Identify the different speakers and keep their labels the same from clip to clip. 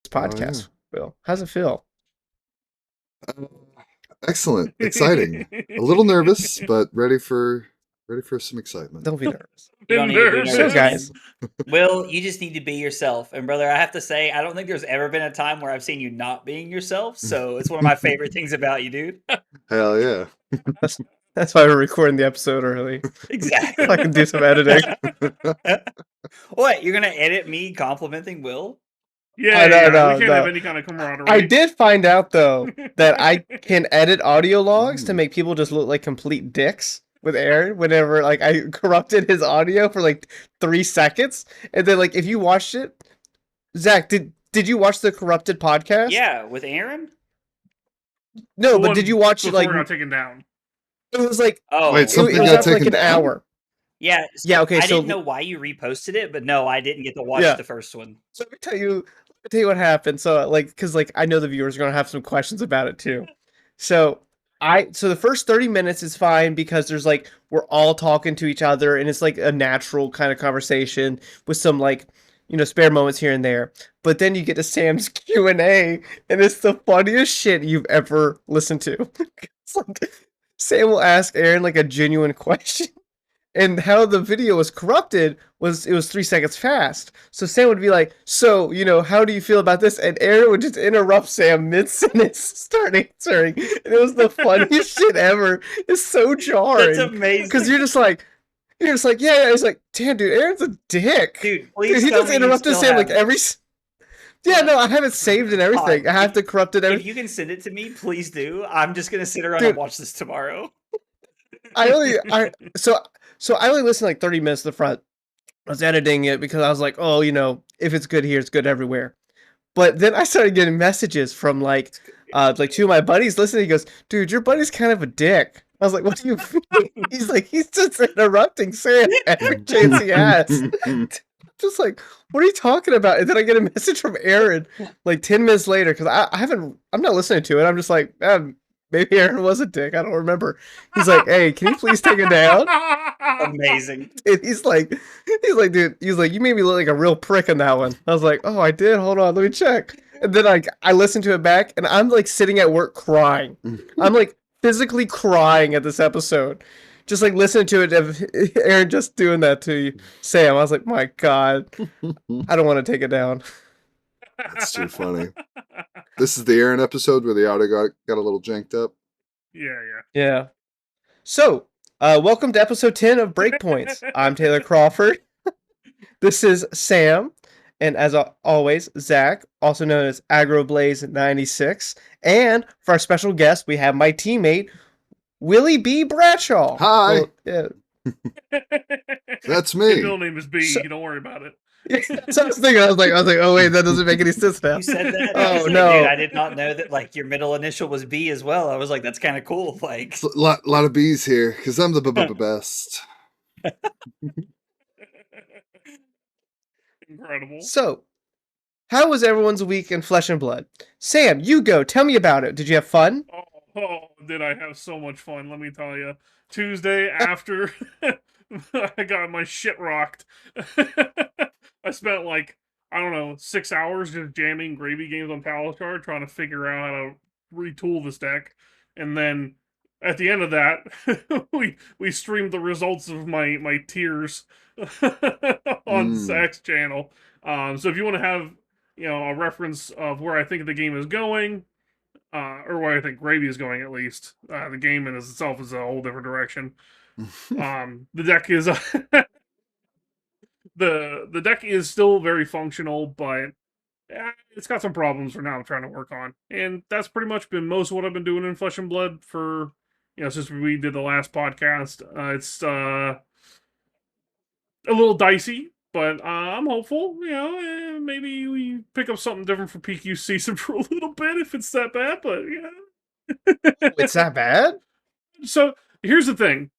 Speaker 1: podcast, Will. How's it feel?
Speaker 2: Uh, Excellent, exciting. A little nervous, but ready for some excitement.
Speaker 1: Don't be nervous.
Speaker 3: You don't need to be
Speaker 1: So,
Speaker 3: nervous,
Speaker 1: guys,
Speaker 3: man. Will, you just need to be yourself. And brother, I have to say, I don't think there's ever been a time where I've seen you not being yourself. So it's one of my favorite things about you, dude.
Speaker 2: Hell yeah.
Speaker 1: that's why we're recording the episode early.
Speaker 3: Exactly.
Speaker 1: So I can do some editing.
Speaker 3: What? You're gonna edit me complimenting Will?
Speaker 4: Yeah,
Speaker 1: No,
Speaker 4: yeah,
Speaker 1: no,
Speaker 4: we can't
Speaker 1: no.
Speaker 4: have any kind of camaraderie.
Speaker 1: I did find out though that I can edit audio logs to make people just look like complete dicks with Aaron whenever like I corrupted his audio for like 3 seconds, and then like if you watched it, Zach, did you watch the corrupted podcast?
Speaker 3: Yeah, with Aaron.
Speaker 1: No,
Speaker 4: The
Speaker 1: but
Speaker 4: one
Speaker 1: did you watch it
Speaker 4: before
Speaker 1: like
Speaker 4: it got taken down?
Speaker 1: it was like
Speaker 3: Oh,
Speaker 2: Wait,
Speaker 1: it
Speaker 2: something
Speaker 1: was
Speaker 2: got
Speaker 1: after like
Speaker 2: taken
Speaker 1: an
Speaker 2: down?
Speaker 1: hour.
Speaker 3: yeah.
Speaker 1: Yeah, okay,
Speaker 3: I
Speaker 1: so
Speaker 3: didn't know why you reposted it, but no, I didn't get to watch
Speaker 1: Yeah.
Speaker 3: the first one.
Speaker 1: So let me tell you what happened. So like, cause like I know the viewers are gonna have some questions about it too. So so the first 30 minutes is fine because there's like we're all talking to each other and it's like a natural kind of conversation with some like spare moments here and there. But then you get to Sam's Q&A and it's the funniest shit you've ever listened to. It's like Sam will ask Aaron like a genuine question. And how the video was corrupted was it was 3 seconds fast. So Sam would be like, "So, how do you feel about this?" And Aaron would just interrupt Sam mid-sentence, start answering. And it was the funniest shit ever. It's so jarring.
Speaker 3: That's amazing.
Speaker 1: Because you're just like, yeah. It's like, damn, dude, Aaron's a dick.
Speaker 3: Dude, please
Speaker 1: He
Speaker 3: tell
Speaker 1: just
Speaker 3: me you
Speaker 1: interrupted
Speaker 3: still
Speaker 1: Sam
Speaker 3: have
Speaker 1: like
Speaker 3: it.
Speaker 1: every. Yeah, no, I have it saved and everything.
Speaker 3: God,
Speaker 1: I have to corrupt it.
Speaker 3: If you can send it to me, please do. I'm just gonna sit around
Speaker 1: Dude.
Speaker 3: and watch this tomorrow.
Speaker 1: So I only listened like 30 minutes to the front. I was editing it because I was like, oh, if it's good here, it's good everywhere. But then I started getting messages from like 2 of my buddies listening. He goes, dude, your buddy's kind of a dick. I was like, what do you mean? He's like, he's just interrupting Sam every chance he has. Just like, what are you talking about? And then I get a message from Aaron like 10 minutes later because I'm not listening to it. I'm just like, maybe Aaron was a dick. I don't remember. He's like, hey, can you please take it down?
Speaker 3: Amazing.
Speaker 1: And he's like, dude, you made me look like a real prick in that one. I was like, oh, I did. Hold on, let me check. And then I listened to it back, and I'm like sitting at work crying. I'm like physically crying at this episode, just like listening to it. Aaron just doing that to you, Sam. I was like, my God, I don't want to take it down.
Speaker 2: That's too funny. This is the Aaron episode where the audio got a little janked up.
Speaker 4: Yeah.
Speaker 1: Yeah. So, welcome to episode 10 of Breakpoints. I'm Taylor Crawford. This is Sam. And as always, Zach, also known as AgroBlaze96. And for our special guest, we have my teammate, Willie B. Bradshaw.
Speaker 2: Hi.
Speaker 1: Well, yeah.
Speaker 2: That's
Speaker 4: His
Speaker 2: me.
Speaker 4: middle name is B.
Speaker 1: So-
Speaker 4: Don't worry about it.
Speaker 1: So I was thinking, I was like, oh wait, that doesn't make any sense now.
Speaker 3: You said that.
Speaker 1: Oh,
Speaker 3: I was like,
Speaker 1: no.
Speaker 3: dude, I did not know that. Like your middle initial was B as well. I was like, that's kind of cool. Like,
Speaker 2: It's a lot of bees here because I'm the best.
Speaker 4: Incredible.
Speaker 1: So, how was everyone's week in Flesh and Blood? Sam, you go. Tell me about it. Did you have fun?
Speaker 4: Oh, did I have so much fun, let me tell you. Tuesday after I got my shit rocked, I spent like, I don't know, 6 hours just jamming gravy games on Palace Card, trying to figure out how to retool this deck. And then at the end of that, we streamed the results of my tiers on Zach's channel. So if you want to have a reference of where I think the game is going, or where I think gravy is going at least, the game in itself is a whole different direction. The deck is the deck is still very functional, but it's got some problems for now I'm trying to work on. And that's pretty much been most of what I've been doing in Flesh and Blood for, since we did the last podcast. It's a little dicey, but I'm hopeful, maybe we pick up something different for PQ season for a little bit if it's that bad, but
Speaker 1: It's that bad?
Speaker 4: So here's the thing.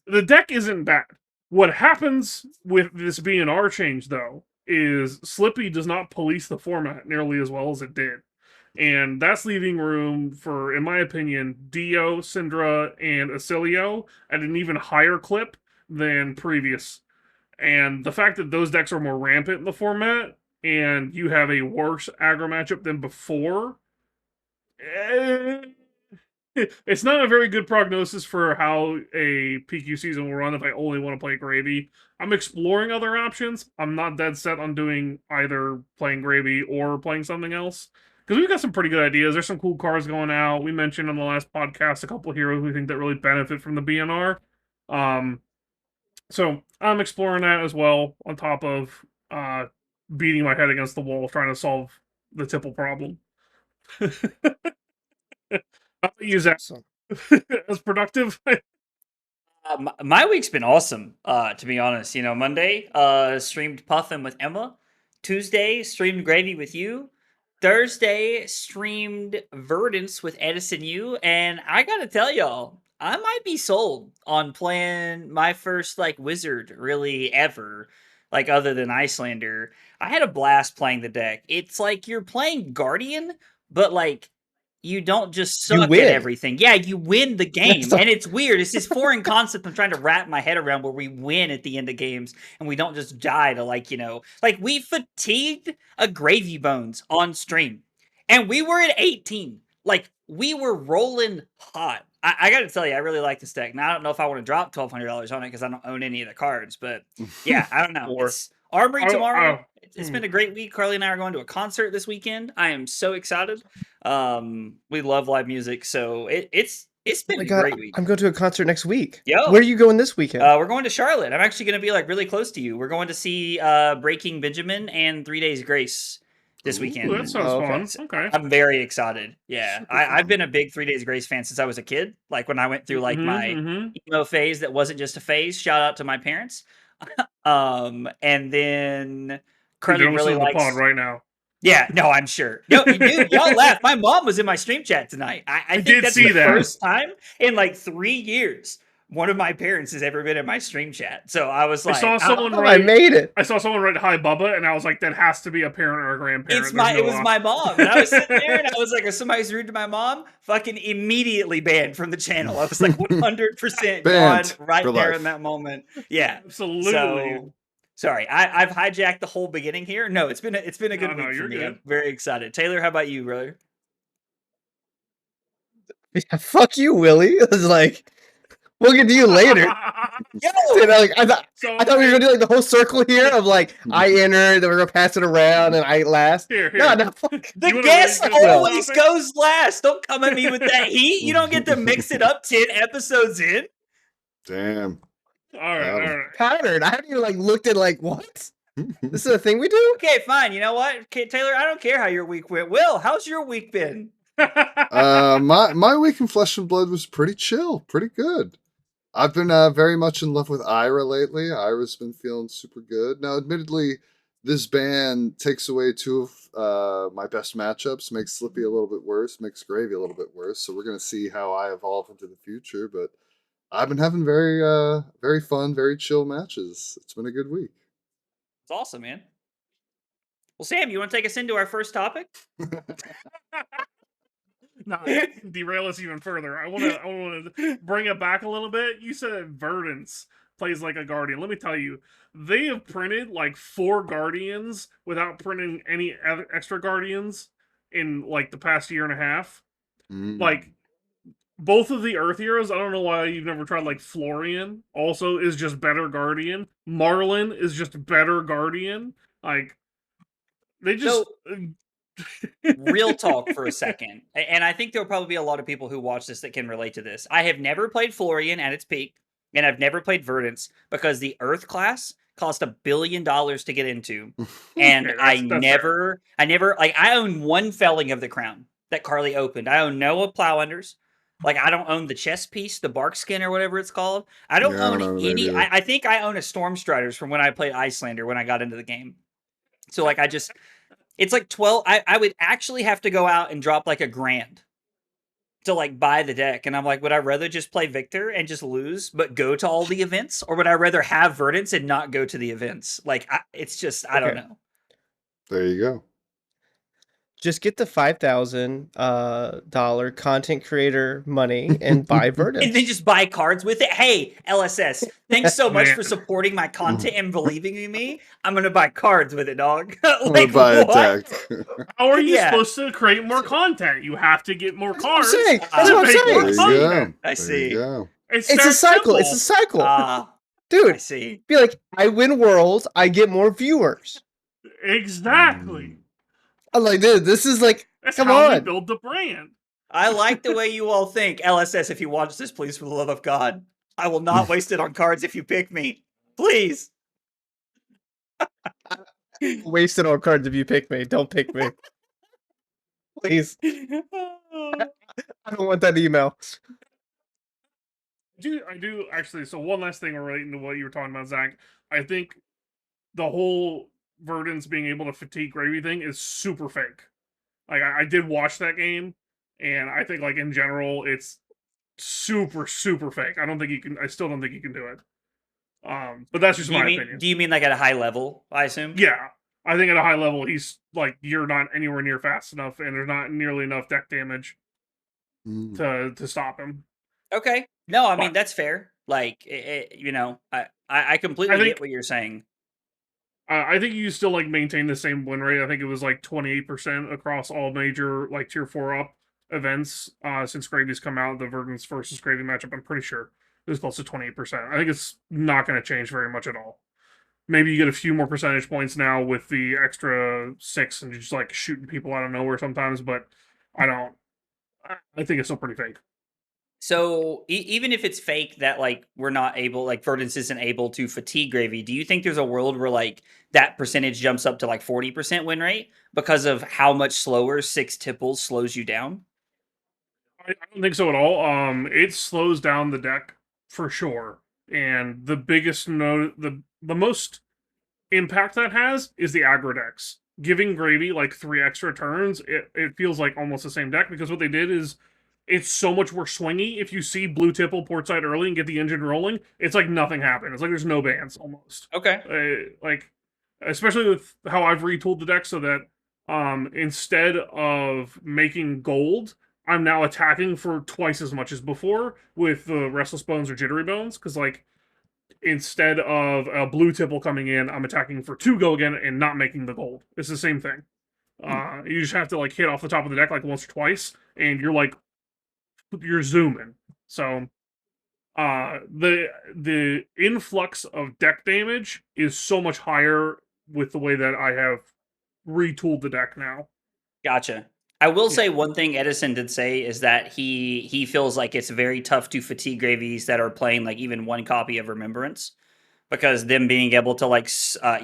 Speaker 4: The deck isn't bad. What happens with this being our change, though, is Slippy does not police the format nearly as well as it did. And that's leaving room for, in my opinion, Dio, Syndra, and Azalea at an even higher clip than previous. And the fact that those decks are more rampant in the format and you have a worse aggro matchup than before, it's not a very good prognosis for how a PQ season will run if I only want to play Gravy. I'm exploring other options. I'm not dead set on doing either playing Gravy or playing something else. Because we've got some pretty good ideas. There's some cool cards going out. We mentioned on the last podcast a couple of heroes we think that really benefit from the BNR. So I'm exploring that as well, on top of beating my head against the wall trying to solve the tipple problem. I'll use that as productive.
Speaker 3: My week's been awesome, to be honest. You know, Monday, streamed Puffin with Emma. Tuesday, streamed Gravy with you. Thursday, streamed Verdance with Edison U. And I gotta tell y'all, I might be sold on playing my first, like, wizard, really, ever. Like, other than Icelander. I had a blast playing the deck. It's like you're playing Guardian, but, like, you don't just
Speaker 1: You
Speaker 3: suck
Speaker 1: win.
Speaker 3: at everything. Yeah, you win the game.
Speaker 1: That's
Speaker 3: And it's weird. It's this foreign concept I'm trying to wrap my head around, where we win at the end of games and we don't just die to, like, you know, like, we fatigued a Gravy Bones on stream and we were at 18. Like, we were rolling hot. I gotta tell you, I really like this deck. Now, I don't know if I want to drop $1,200 on it because I don't own any of the cards, but yeah, I don't know.
Speaker 1: Or-
Speaker 3: It's Armory tomorrow. It's
Speaker 4: Hmm.
Speaker 3: been a great week. Carly and I are going to a concert this weekend. I am so excited. We love live music, so it's
Speaker 1: Oh
Speaker 3: been
Speaker 1: my
Speaker 3: a
Speaker 1: God,
Speaker 3: great week.
Speaker 1: I'm going to a concert next week.
Speaker 3: Yo.
Speaker 1: Where are you going this weekend?
Speaker 3: We're going to Charlotte. I'm actually going to be like really close to you. We're going to see Breaking Benjamin and 3 Days Grace this weekend.
Speaker 4: Ooh, that sounds
Speaker 1: Oh, okay.
Speaker 4: fun. Okay.
Speaker 3: I'm very excited. Yeah,
Speaker 2: Super
Speaker 3: I've
Speaker 2: fun.
Speaker 3: been a big 3 Days Grace fan since I was a kid. Like when I went through like my emo phase that wasn't just a phase. Shout out to my parents. And then Carly
Speaker 4: They're
Speaker 3: really
Speaker 4: listening to the
Speaker 3: likes.
Speaker 4: pod right now.
Speaker 3: Yeah, no, I'm sure. No, dude, y'all laugh. My mom was in my stream chat tonight. I think
Speaker 4: did
Speaker 3: that's
Speaker 4: see
Speaker 3: the
Speaker 4: that.
Speaker 3: first time in like 3 years one of my parents has ever been in my stream chat. So I was
Speaker 4: I
Speaker 3: like,
Speaker 4: saw someone
Speaker 1: Oh, I
Speaker 4: write.
Speaker 1: made it.
Speaker 4: I saw someone write "Hi Bubba," and I was like, "That has to be a parent or a grandparent."
Speaker 3: it was my mom. And I was sitting there and I was like, if somebody's rude to my mom, fucking immediately banned from the channel. I was like 100%
Speaker 2: Banned
Speaker 3: gone right
Speaker 2: for
Speaker 3: there
Speaker 2: life.
Speaker 3: in that moment. Yeah.
Speaker 4: Absolutely.
Speaker 3: So sorry, I've hijacked the whole beginning here. No, it's been a good
Speaker 4: No,
Speaker 3: week for
Speaker 4: you're
Speaker 3: me.
Speaker 4: good.
Speaker 3: I'm very excited. Taylor, how about you, brother?
Speaker 1: Yeah, fuck you, Willie. It was like, we'll get to you later.
Speaker 3: Yo,
Speaker 1: And I thought
Speaker 4: So
Speaker 1: we were gonna do like the whole circle here of like I enter, then we're gonna pass it around, and I last.
Speaker 4: here.
Speaker 1: No, fuck.
Speaker 3: the
Speaker 4: You wanna
Speaker 3: guest
Speaker 4: really get to the
Speaker 3: always
Speaker 4: topic?
Speaker 3: goes last. Don't come at me with that heat. You don't get to mix it up 10 episodes in.
Speaker 2: Damn.
Speaker 4: All right, all right.
Speaker 1: Pattern. I haven't even like looked at like what? This is a thing we do?
Speaker 3: Okay, fine. You know what? Okay, Taylor, I don't care how your week went. Will, how's your week been?
Speaker 2: My week in Flesh and Blood was pretty chill, pretty good. I've been very much in love with Ira lately. Ira's been feeling super good. Now, admittedly, this ban takes away two of my best matchups, makes Slippy a little bit worse, makes Gravy a little bit worse. So we're gonna see how I evolve into the future. But I've been having very fun, very chill matches. It's been a good week.
Speaker 3: It's awesome, man. Well, Sam, you want to take us into our first topic?
Speaker 4: No, derail us even further. I want to bring it back a little bit. You said Verdance plays like a Guardian. Let me tell you, they have printed like 4 Guardians without printing any extra Guardians in like the past year and a half. Like both of the Earth heroes, I don't know why you've never tried like Florian. Also, is just better Guardian. Marlin is just better Guardian. Like they just.
Speaker 3: Real talk for a second. And I think there'll probably be a lot of people who watch this that can relate to this. I have never played Florian at its peak, and I've never played Verdance because the Earth class cost $1 billion to get into. And
Speaker 4: Okay,
Speaker 3: I
Speaker 4: that's
Speaker 3: never, like, I own one Felling of the Crown that Carly opened. I own no Plowlanders. Like, I don't own the chess piece, the bark skin or whatever it's called. I don't
Speaker 2: Yeah, I
Speaker 3: own
Speaker 2: don't know that
Speaker 3: any.
Speaker 2: either.
Speaker 3: I think I own a Stormstriders from when I played Icelander when I got into the game. So, like, it's like 12. I would actually have to go out and drop like $1,000 to like buy the deck. And I'm like, would I rather just play Victor and just lose, but go to all the events? Or would I rather have Verdance and not go to the events? Like, it's just, I don't know.
Speaker 2: There you go.
Speaker 1: Just get the $5,000 content creator money and buy
Speaker 3: And then
Speaker 1: Verdants.
Speaker 3: just buy cards with it. Hey, LSS, thanks so much
Speaker 4: Man.
Speaker 3: for supporting my content and believing in me. I'm gonna buy cards with it, dog.
Speaker 2: I'm gonna
Speaker 3: Like
Speaker 2: buy a
Speaker 3: what?
Speaker 2: deck.
Speaker 4: How are you
Speaker 3: Yeah.
Speaker 4: supposed to create more content? You have to get more
Speaker 1: That's what I'm
Speaker 4: cards
Speaker 1: saying.
Speaker 3: That's
Speaker 1: That's
Speaker 4: to
Speaker 1: what I'm
Speaker 4: make more
Speaker 2: There
Speaker 1: saying.
Speaker 2: you go.
Speaker 4: content.
Speaker 3: I
Speaker 2: There you
Speaker 3: see.
Speaker 2: go.
Speaker 4: It's
Speaker 1: It's a
Speaker 4: that
Speaker 1: cycle.
Speaker 4: simple.
Speaker 1: It's a cycle.
Speaker 3: I
Speaker 1: Dude,
Speaker 3: see.
Speaker 1: be like, I win worlds, I get more viewers.
Speaker 4: Exactly.
Speaker 1: I'm like, dude, this is like,
Speaker 4: That's
Speaker 1: come
Speaker 4: how they
Speaker 1: on.
Speaker 4: build the brand.
Speaker 3: I like the way you all think. LSS, if you watch this, please, for the love of God, I will not waste it on cards if you pick me. Please.
Speaker 1: Wasted on cards if you pick me. Don't pick me. Please. I don't want that email.
Speaker 4: I do actually. So one last thing relating to what you were talking about, Zach. I think the whole Verdance being able to fatigue gravy thing is super fake. Like I did watch that game, and I think like in general it's super fake. I don't think you can. I still don't think you can do it. But that's just my opinion.
Speaker 3: Do you mean like at a high level, I assume?
Speaker 4: Yeah, I think at a high level he's like you're not anywhere near fast enough, and there's not nearly enough deck damage to stop him.
Speaker 3: Okay. No, I mean
Speaker 4: But
Speaker 3: that's fair. Like I completely
Speaker 4: I think
Speaker 3: get what you're saying.
Speaker 4: I think you still like maintain the same win rate. I think it was like 28% across all major like tier 4 up events since Gravy's come out. The Verdance versus Gravy matchup, I'm pretty sure it was close to 28%. I think it's not going to change very much at all. Maybe you get a few more percentage points now with the extra 6 and just like shooting people out of nowhere sometimes, but I don't. I think it's still pretty fake.
Speaker 3: So even if it's fake that like we're not able, like Verdance isn't able to fatigue Gravy, do you think there's a world where like that percentage jumps up to like 40% win rate because of how much slower 6 tipples slows you down?
Speaker 4: I don't think so at all. It slows down the deck for sure, and the biggest the most impact that has is the aggro decks. Giving Gravy like 3 extra turns, it feels like almost the same deck because what they did is it's so much more swingy. If you see blue tipple portside early and get the engine rolling, it's like nothing happened. It's like there's no bans almost.
Speaker 3: Okay.
Speaker 4: Like especially with how I've retooled the deck so that instead of making gold, I'm now attacking for twice as much as before with the Restless Bones or Jittery Bones because like instead of a blue tipple coming in, I'm attacking for 2 go again and not making the gold. It's the same thing. You just have to like hit off the top of the deck like once or twice, and you're zooming. So the influx of deck damage is so much higher with the way that I have retooled the deck now.
Speaker 3: Gotcha. I will
Speaker 4: Yeah.
Speaker 3: say one thing Edison did say is that he feels like it's very tough to fatigue gravies that are playing like even one copy of Remembrance because them being able to like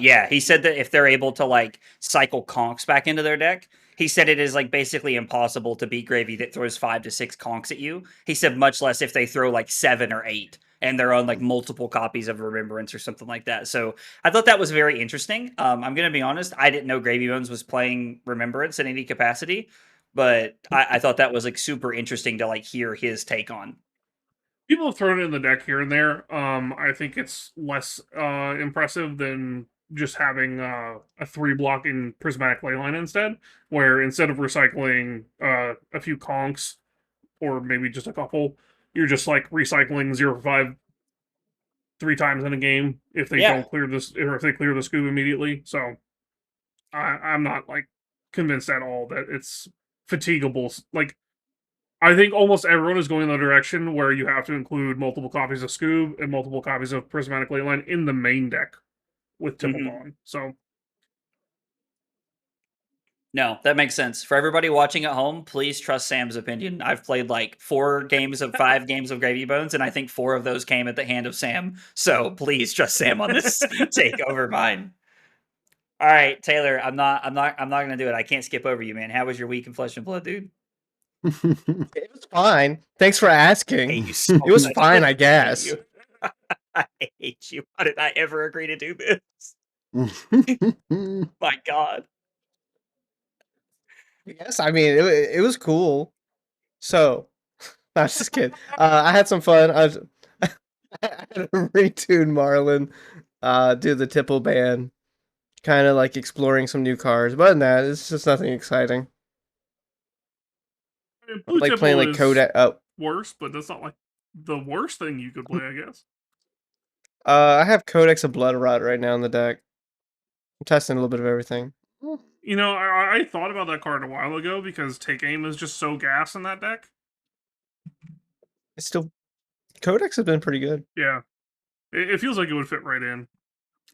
Speaker 3: yeah, he said that if they're able to like cycle conks back into their deck, he said it is like basically impossible to beat gravy that throws 5 to 6 conks at you. He said much less if they throw like 7 or 8 and they're on like multiple copies of Remembrance or something like that. So I thought that was very interesting. I'm gonna be honest, I didn't know Gravy Bones was playing Remembrance in any capacity, but I thought that was like super interesting to like hear his take on.
Speaker 4: People have thrown it in the deck here and there. I think it's less impressive than just having a 3 block in Prismatic Leyline instead, where instead of recycling a few conks or maybe just a couple, you're just like recycling 0 for 5 3 times in a game if they
Speaker 3: Yeah.
Speaker 4: don't clear this or if they clear the scoop immediately. So I'm not like convinced at all that it's fatigable. Like I think almost everyone is going in the direction where you have to include multiple copies of Scoob and multiple copies of Prismatic Leyline in the main deck with Tipple
Speaker 3: Mhm.
Speaker 4: Gone. So
Speaker 3: No, that makes sense. For everybody watching at home, please trust Sam's opinion. I've played like 4 games of 5 games of Gravy Bones, and I think 4 of those came at the hand of Sam. So please trust Sam on this. Take over mine. All right, Taylor. I'm not gonna do it. I can't skip over you, man. How was your week in Flesh and Blood, dude?
Speaker 1: It was fine. Thanks for
Speaker 3: I
Speaker 1: asking.
Speaker 3: hate you so
Speaker 1: It was
Speaker 3: much.
Speaker 1: fine, I
Speaker 3: hate
Speaker 1: guess.
Speaker 3: you. I hate you. How did I ever agree to do this? My God.
Speaker 1: Yes, I mean it was cool. So, no, I was just kidding. I had some fun. I had to retune Marlin, do the Tipple ban, kind of like exploring some new cars. But other than that, it's just nothing exciting. I'm like playing like Kodak. Oh,
Speaker 4: worse, but that's not like the worst thing you could play, I guess.
Speaker 1: I have Codex of Blood Rot right now in the deck. I'm testing a little bit of everything.
Speaker 4: You know, I thought about that card a while ago because Take Aim is just so gas in that deck.
Speaker 1: It's still Codex has been pretty good.
Speaker 4: Yeah, it feels like it would fit right in.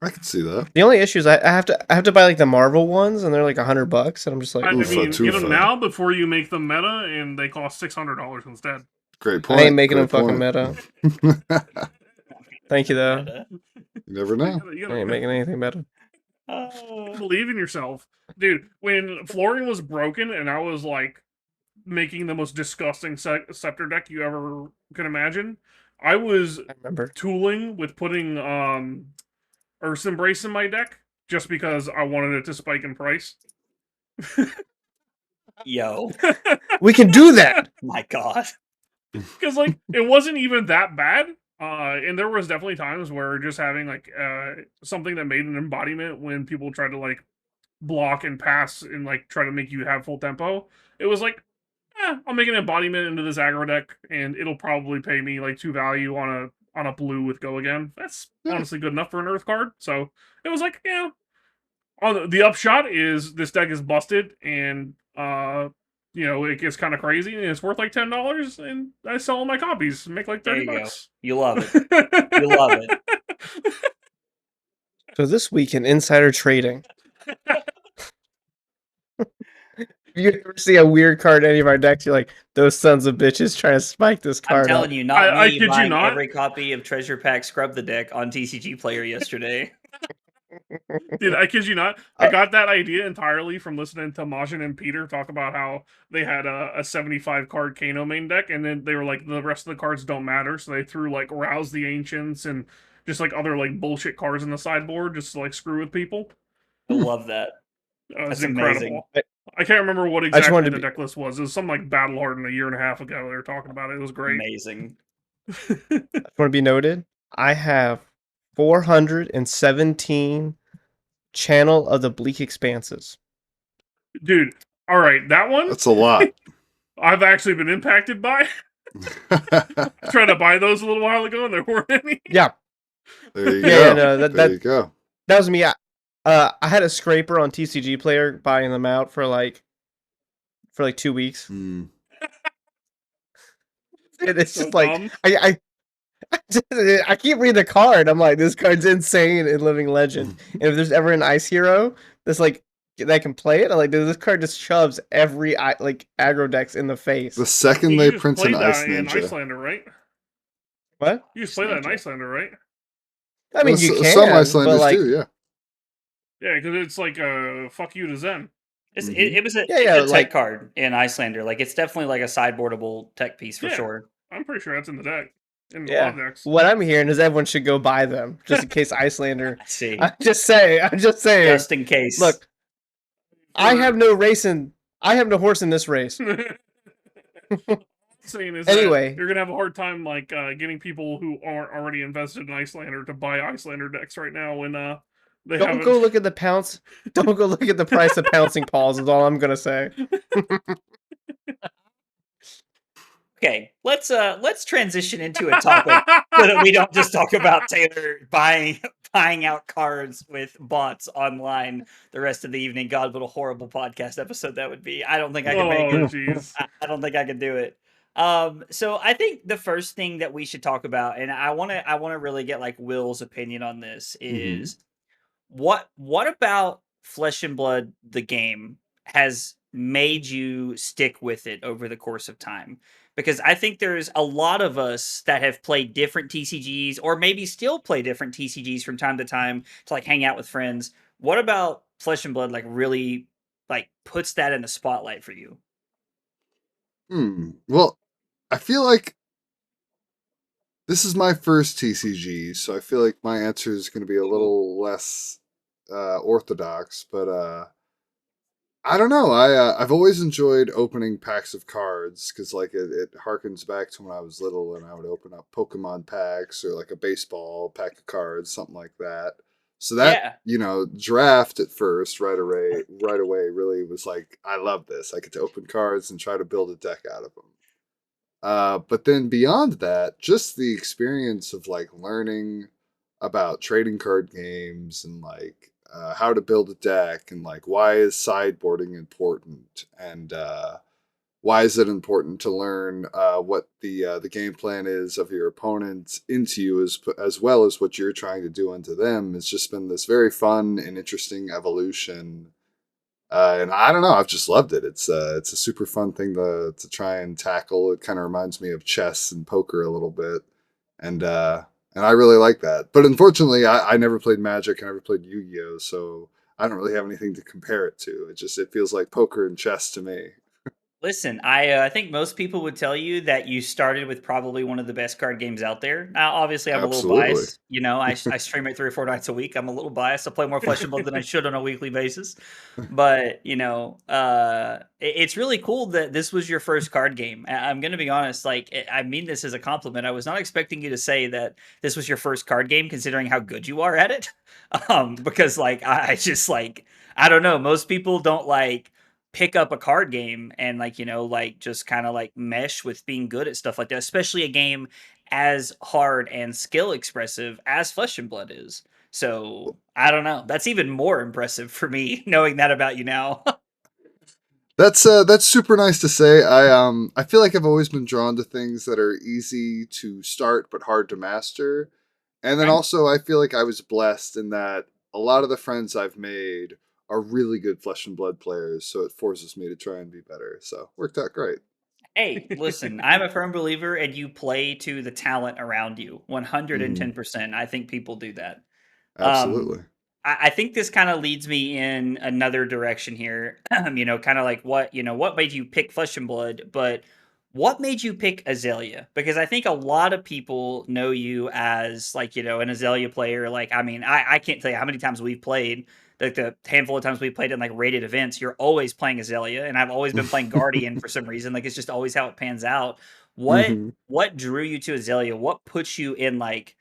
Speaker 2: I can see that.
Speaker 1: The only issue is I have to buy like the Marvel ones, and they're like $100, and I'm just like,
Speaker 4: I
Speaker 2: Oofa,
Speaker 4: mean, get them
Speaker 2: toofa.
Speaker 4: now before you make them meta, and they cost $600 instead.
Speaker 2: Great point.
Speaker 1: I ain't making
Speaker 2: Great
Speaker 1: them fucking
Speaker 2: point.
Speaker 1: meta. Thank you though.
Speaker 2: You never know.
Speaker 4: You
Speaker 1: I ain't making anything meta.
Speaker 4: believe in yourself, dude. When Florian was broken, and I was like making the most disgusting scepter deck you ever can imagine, I was
Speaker 1: I remember.
Speaker 4: tooling with putting Earth's Embrace in my deck just because I wanted it to spike in price.
Speaker 3: Yo,
Speaker 1: We can do that.
Speaker 3: my God.
Speaker 4: Because like it wasn't even that bad. And there was definitely times where just having like something that made an embodiment when people tried to like block and pass and like try to make you have full tempo, it was like, I'll make an embodiment into this aggro deck and it'll probably pay me like 2 value on a blue with Go Again. That's honestly good enough for an Earth card. So it was like, yeah. On the upshot is this deck is busted and you know, it gets kind of crazy and it's worth like $10 and I sell all my copies and make like
Speaker 3: There
Speaker 4: $30.
Speaker 3: you go. You love it. You love it.
Speaker 1: So this week in insider trading, if you ever see a weird card in any of our decks, you're like, those sons of bitches trying to spike this
Speaker 3: I'm
Speaker 1: card
Speaker 3: telling
Speaker 1: up.
Speaker 3: you, not
Speaker 4: I
Speaker 3: me
Speaker 4: kid you
Speaker 3: buying
Speaker 4: not.
Speaker 3: every copy of Treasure Pack Scrub the Deck on TCG Player yesterday.
Speaker 4: Dude, I kid you not. I got that idea entirely from listening to Majin and Peter talk about how they had a 75 card Kano main deck, and then they were like, the rest of the cards don't matter, so they threw like Rouse the Ancients and just like other like bullshit cards in the sideboard just to like screw with people.
Speaker 3: I love that.
Speaker 4: It was
Speaker 3: That's
Speaker 4: incredible.
Speaker 1: amazing.
Speaker 4: I can't remember what
Speaker 1: just
Speaker 4: exactly
Speaker 1: wanted
Speaker 4: the
Speaker 1: to be-
Speaker 4: deck list was. It was something like Battle Hardened a year and a half ago. They were talking about it. It was great.
Speaker 3: Amazing.
Speaker 1: I just want to be noted. I have 417 Channel of the Bleak Expanses.
Speaker 4: Dude, all right, that one
Speaker 2: That's a lot.
Speaker 4: I've actually been impacted by. I tried to buy those a little while ago and there weren't any.
Speaker 1: Yeah,
Speaker 2: There you
Speaker 1: yeah,
Speaker 2: go.
Speaker 1: no,
Speaker 2: There you go.
Speaker 1: that was me. I had a scraper on TCG Player buying them out for like 2 weeks.
Speaker 2: Mm.
Speaker 1: And it's
Speaker 4: So
Speaker 1: just like
Speaker 4: dumb.
Speaker 1: I keep reading the card. I'm like, this card's insane in Living Legend. And if there's ever an ice hero that's like that can play it, I'm like, dude, this card just shoves every like aggro decks in the face.
Speaker 2: The second
Speaker 4: You
Speaker 2: they
Speaker 4: just
Speaker 2: print an
Speaker 4: played
Speaker 2: Ice
Speaker 4: that in
Speaker 2: Ninja.
Speaker 4: Icelander, right?
Speaker 1: What?
Speaker 4: You just play that in
Speaker 3: Ninja.
Speaker 4: Icelander, right?
Speaker 1: I mean,
Speaker 2: Well,
Speaker 1: you can,
Speaker 2: some
Speaker 1: but
Speaker 2: Icelanders
Speaker 1: like,
Speaker 2: do, yeah.
Speaker 4: Yeah, because it's like fuck you to Zen.
Speaker 3: It's,
Speaker 2: Mhm.
Speaker 3: it was a,
Speaker 1: Yeah,
Speaker 3: it's
Speaker 1: yeah,
Speaker 3: a tech
Speaker 1: like-
Speaker 3: card in Icelander. Like, it's definitely like a sideboardable tech piece for
Speaker 4: Yeah.
Speaker 3: sure.
Speaker 4: I'm pretty sure that's in the deck. In a lot
Speaker 1: yeah.
Speaker 4: of decks.
Speaker 1: What I'm hearing is everyone should go buy them just in case Icelander.
Speaker 3: I see.
Speaker 1: I'm just saying.
Speaker 3: Just in case.
Speaker 1: Look, I have no horse in this race.
Speaker 4: Saying is
Speaker 1: Anyway.
Speaker 4: that you're gonna have a hard time like getting people who aren't already invested in Icelander to buy Icelander decks right now when they
Speaker 1: Don't
Speaker 4: haven't.
Speaker 1: go look at the pounce. Don't go look at the price of pouncing paws. Is all I'm gonna say.
Speaker 3: Okay, let's transition into a topic so that we don't just talk about Taylor buying out cards with bots online the rest of the evening. God, what a horrible podcast episode that would be. I don't think I could make
Speaker 4: Oh
Speaker 3: it.
Speaker 4: jeez.
Speaker 3: I don't think I could do it. So I think the first thing that we should talk about, and I want to really get like Will's opinion on this, is what about Flesh and Blood the game has made you stick with it over the course of time? Because I think there's a lot of us that have played different TCGs or maybe still play different TCGs from time to like hang out with friends. What about Flesh and Blood like really like puts that in the spotlight for you?
Speaker 2: Well, I feel like this is my first TCG, so I feel like my answer is going to be a little less orthodox, but I don't know. I've always enjoyed opening packs of cards because like it harkens back to when I was little and I would open up Pokemon packs or like a baseball pack of cards, something like that. So that,
Speaker 3: Yeah.
Speaker 2: draft at first, right away, really was like, I love this. I get to open cards and try to build a deck out of them. But then beyond that, just the experience of like learning about trading card games and like how to build a deck and like why is sideboarding important and why is it important to learn what the game plan is of your opponent into you as well as what you're trying to do unto them. It's just been this very fun and interesting evolution, and I don't know, I've just loved it. It's a super fun thing to try and tackle. It kind of reminds me of chess and poker a little bit, and and I really like that. But unfortunately, I never played Magic. I never played Yu-Gi-Oh, so I don't really have anything to compare it to. It feels like poker and chess to me.
Speaker 3: Listen, I think most people would tell you that you started with probably one of the best card games out there. Now, obviously, I'm a little
Speaker 2: Absolutely.
Speaker 3: biased. You know, I stream it 3 or 4 nights a week. I'm a little biased. I play more Flesh and Blood than I should on a weekly basis. But it's really cool that this was your first card game. I'm gonna be honest. Like, I mean this as a compliment. I was not expecting you to say that this was your first card game, considering how good you are at it. Because like I just like I don't know. Most people don't like pick up a card game and like just kind of like mesh with being good at stuff like that, especially a game as hard and skill expressive as Flesh and Blood is. So I don't know, that's even more impressive for me knowing that about you now.
Speaker 2: That's super nice to say. I feel like I've always been drawn to things that are easy to start but hard to master. And then
Speaker 3: Okay.
Speaker 2: also I feel like I was blessed in that a lot of the friends I've made are really good Flesh and Blood players, so it forces me to try and be better. So worked out great.
Speaker 3: Hey, listen, I'm a firm believer and you play to the talent around you
Speaker 2: Hmm.
Speaker 3: 110%. I think people do that. Um,
Speaker 2: Absolutely.
Speaker 3: I think this kind of leads me in another direction here. Kind of like what made you pick Flesh and Blood, but what made you pick Azalea? Because I think a lot of people know you as an Azalea player. Like, I mean, I can't tell you how many times we've played, like the handful of times we played in like rated events. You're always playing Azalea, and I've always been playing Guardian for some reason. Like, it's just always how it pans out. What
Speaker 2: Hmm.
Speaker 3: what drew you to Azalea? What puts you in like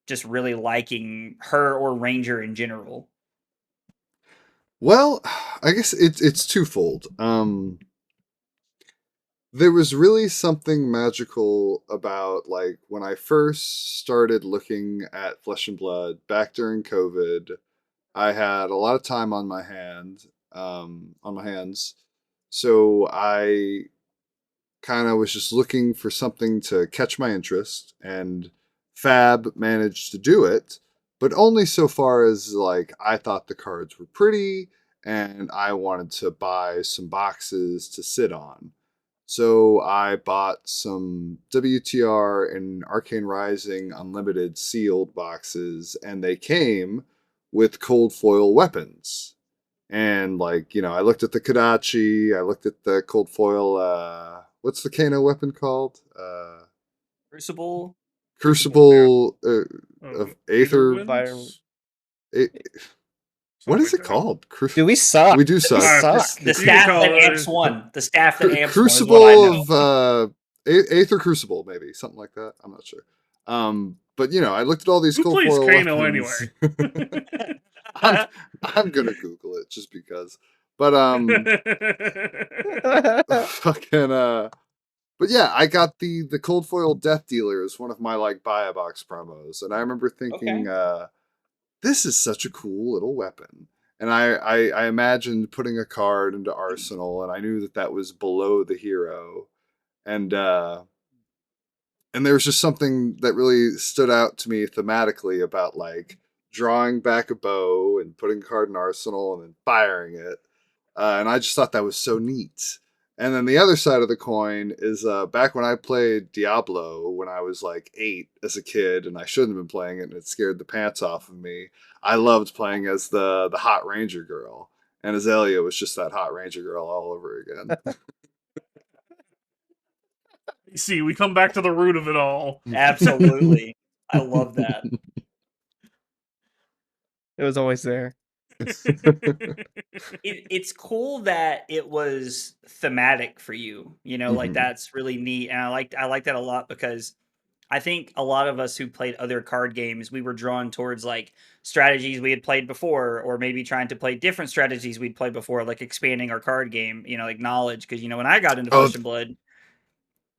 Speaker 3: just really liking her or Ranger in general?
Speaker 2: Well, I guess it's twofold. There was really something magical about like when I first started looking at Flesh and Blood back during COVID. I had a lot of time on my hands, so I kind of was just looking for something to catch my interest, and Fab managed to do it, but only so far as like I thought the cards were pretty, and I wanted to buy some boxes to sit on. So I bought some WTR and Arcane Rising Unlimited sealed boxes, and they came with cold foil weapons. And like, I looked at the Kodachi, I looked at the cold foil, what's the Kano weapon called?
Speaker 3: Crucible.
Speaker 4: Yeah.
Speaker 2: Crucible of
Speaker 4: Aether
Speaker 2: Aether.
Speaker 1: Environment.
Speaker 4: winds,
Speaker 2: A- what
Speaker 4: something
Speaker 2: is
Speaker 4: like
Speaker 2: it
Speaker 4: that.
Speaker 2: called?
Speaker 1: Do we suck?
Speaker 2: We do
Speaker 1: We
Speaker 2: suck.
Speaker 3: The,
Speaker 1: suck.
Speaker 3: the
Speaker 4: You can
Speaker 3: staff that
Speaker 4: call
Speaker 3: amps
Speaker 4: it.
Speaker 3: one. The staff that amps one is what I
Speaker 2: Crucible
Speaker 3: know.
Speaker 2: of Aether Crucible, maybe something like that. I'm not sure. But I looked at all these
Speaker 4: Who
Speaker 2: cold
Speaker 4: plays
Speaker 2: foil
Speaker 4: Kano anyway?
Speaker 2: weapons. I'm I'm gonna Google it just because. But fucking but yeah, I got the cold foil Death Dealer as one of my like buy a box promos, and I remember thinking,
Speaker 3: Okay.
Speaker 2: this is such a cool little weapon. And I imagined putting a card into Arsenal, and I knew that was below the hero, and there was just something that really stood out to me thematically about like drawing back a bow and putting a card in Arsenal and then firing it, and I just thought that was so neat. And then the other side of the coin is back when I played Diablo when I was like 8 as a kid, and I shouldn't have been playing it, and it scared the pants off of me. I loved playing as the hot ranger girl, and Azalea was just that hot ranger girl all over again.
Speaker 4: See, we come back to the root of it all.
Speaker 3: Absolutely. I love that.
Speaker 1: It was always there.
Speaker 3: It's cool that it was thematic for you. Like
Speaker 2: Mhm.
Speaker 3: that's really neat, and I like that a lot because I think a lot of us who played other card games, we were drawn towards like strategies we had played before, or maybe trying to play different strategies we'd played before, like expanding our card game, like knowledge. Because when I got into
Speaker 2: Oh,
Speaker 3: Flesh and Blood,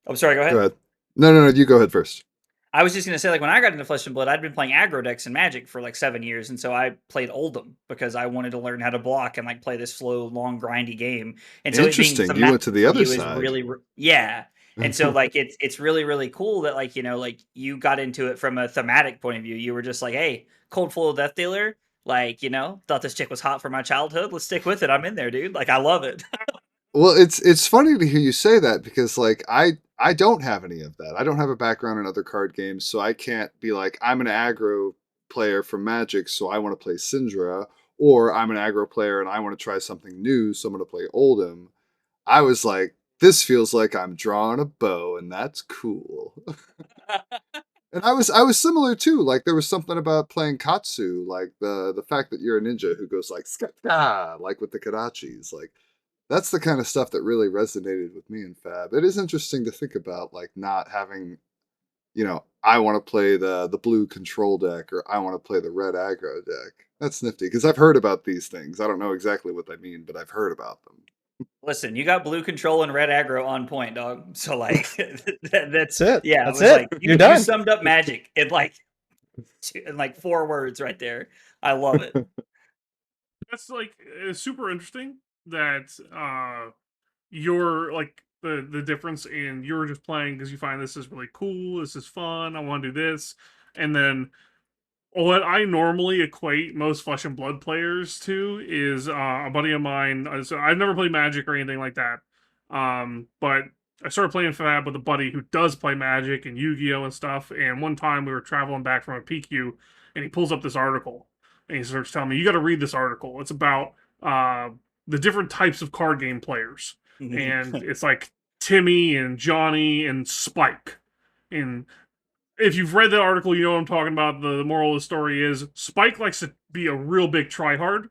Speaker 3: oh, sorry, go
Speaker 2: go
Speaker 3: ahead.
Speaker 2: ahead. No, you go ahead first.
Speaker 3: I was just gonna say, like, when I got into Flesh and Blood, I'd been playing aggro decks and Magic for like 7 years, and so I played Oldhim because I wanted to learn how to block and like play this slow, long, grindy game. And so it being
Speaker 2: Interesting. You went to the
Speaker 3: thematic for
Speaker 2: other
Speaker 3: you is
Speaker 2: side.
Speaker 3: yeah. And so like it's really really cool that like like you got into it from a thematic point of view. You were just like, hey, Cold Full Death Dealer, like thought this chick was hot for my childhood. Let's stick with it. I'm in there, dude. Like I love it.
Speaker 2: Well, it's funny to hear you say that because like I don't have any of that. I don't have a background in other card games, so I can't be like I'm an aggro player from Magic, so I want to play Syndra, or I'm an aggro player and I want to try something new, so I'm going to play Oldhim. I was like, this feels like I'm drawing a bow, and that's cool. And I was similar too. Like there was something about playing Katsu, like the fact that you're a ninja who goes like ska, like with the Kadachis, like that's the kind of stuff that really resonated with me in Fab. It is interesting to think about, like not having, I want to play the blue control deck or I want to play the red aggro deck. That's nifty because I've heard about these things. I don't know exactly what they mean, but I've heard about them.
Speaker 3: Listen, you got blue control and red aggro on point, dog. So like that's
Speaker 1: it.
Speaker 3: yeah,
Speaker 1: That's
Speaker 3: it was
Speaker 1: it.
Speaker 3: like
Speaker 1: You're
Speaker 3: you
Speaker 1: done.
Speaker 3: summed up Magic in like 4 words right there. I love it.
Speaker 4: That's like super interesting that you're like the difference in you're just playing because you find this is really cool, this is fun, I want to do this, and then what I normally equate most Flesh and Blood players to is a buddy of mine. So I've never played Magic or anything like that, but I started playing Fab with a buddy who does play Magic and Yu-Gi-Oh and stuff. And one time we were traveling back from a PQ, and he pulls up this article, and he starts telling me, "You got to read this article. It's about the different types of card game players, and it's like Timmy and Johnny and Spike." And if you've read the article, you know what I'm talking about. The moral of the story is Spike likes to be a real big tryhard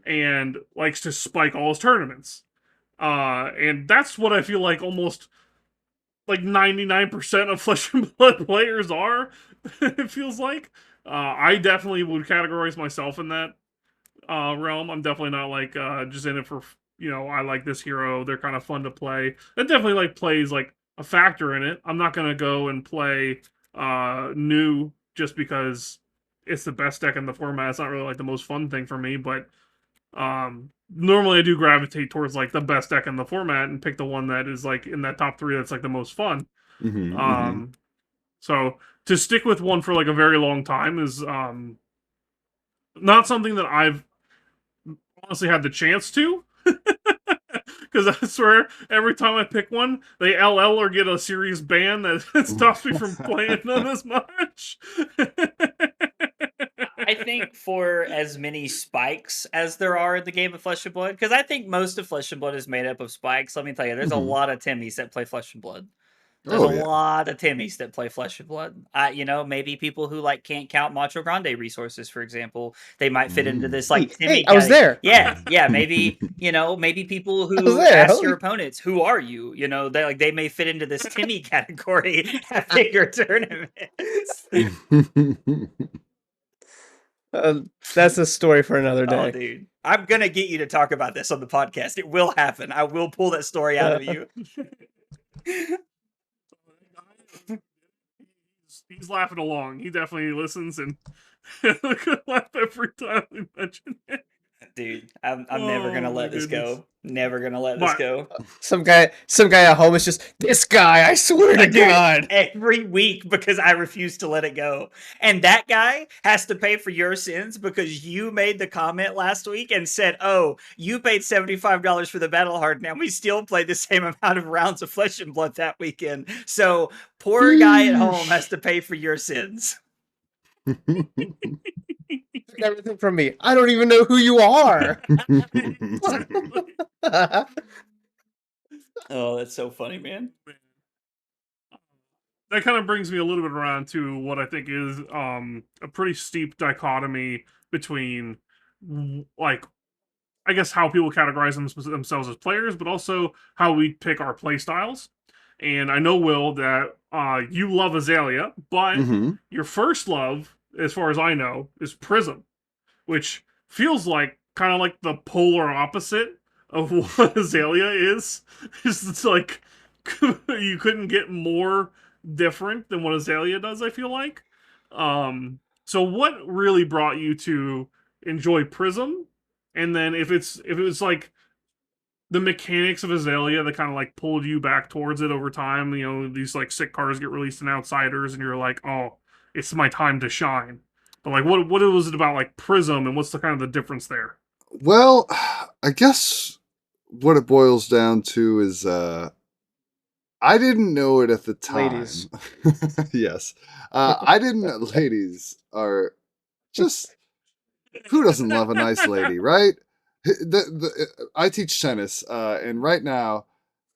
Speaker 4: and likes to spike all his tournaments. And that's what I feel like almost like 99% of Flesh and Blood players are. It feels like. I definitely would categorize myself in that realm. I'm definitely not like just in it for I like this hero. They're kind of fun to play. That definitely like plays like a factor in it. I'm not gonna go and play new just because it's the best deck in the format. It's not really like the most fun thing for me, but normally I do gravitate towards like the best deck in the format and pick the one that is like in that top 3 that's like the most fun. So to stick with one for like a very long time is not something that I've honestly had the chance to. Because I swear, every time I pick one, they LL or get a serious ban that stops me from playing them as much.
Speaker 3: I think for as many spikes as there are in the game of Flesh and Blood, because I think most of Flesh and Blood is made up of spikes. Let me tell you, there's a lot of Timmys that play Flesh and Blood. There's a lot of Timmys that play Flesh and Blood. Maybe people who like can't count Macho Grande resources, for example, they might fit into this like Timmy.
Speaker 1: I was there.
Speaker 3: Yeah. Maybe maybe people who ask your opponents, "Who are you?" They may fit into this Timmy category at bigger tournaments.
Speaker 1: That's a story for another day.
Speaker 3: Oh, dude, I'm gonna get you to talk about this on the podcast. It will happen. I will pull that story out of you.
Speaker 4: He's laughing along. He definitely listens and laugh every time we mention it.
Speaker 3: Dude, I'm never gonna let this go. Never gonna let this go.
Speaker 1: Some guy at home is just this guy. I swear to God,
Speaker 3: every week because I refuse to let it go, and that guy has to pay for your sins because you made the comment last week and said, "Oh, you paid $75 for the Battle Hardened, and we still played the same amount of rounds of Flesh and Blood that weekend." So poor guy at home has to pay for your sins.
Speaker 1: Everything from me. I don't even know who you are.
Speaker 3: Oh, that's so funny, man.
Speaker 4: That kind of brings me a little bit around to what I think is a pretty steep dichotomy between like I guess how people categorize themselves as players, but also how we pick our play styles. And I know, Will, that you love Azalea, but
Speaker 2: Mm-hmm.
Speaker 4: your first love, as far as I know, is Prism, which feels like kind of like the polar opposite of what Azalea is. It's like you couldn't get more different than what Azalea does, I feel like. So what really brought you to enjoy Prism? And then if it was like the mechanics of Azalea that kind of like pulled you back towards it over time, you know, these like sick cars get released in Outsiders and you're like, "Oh, it's my time to shine." But like what was it about like Prism and what's the kind of the difference there?
Speaker 2: Well, I guess what it boils down to is I didn't know it at the
Speaker 1: Ladies.
Speaker 2: time. Yes. I didn't ladies are just who doesn't love a nice lady, right? I teach tennis, and right now,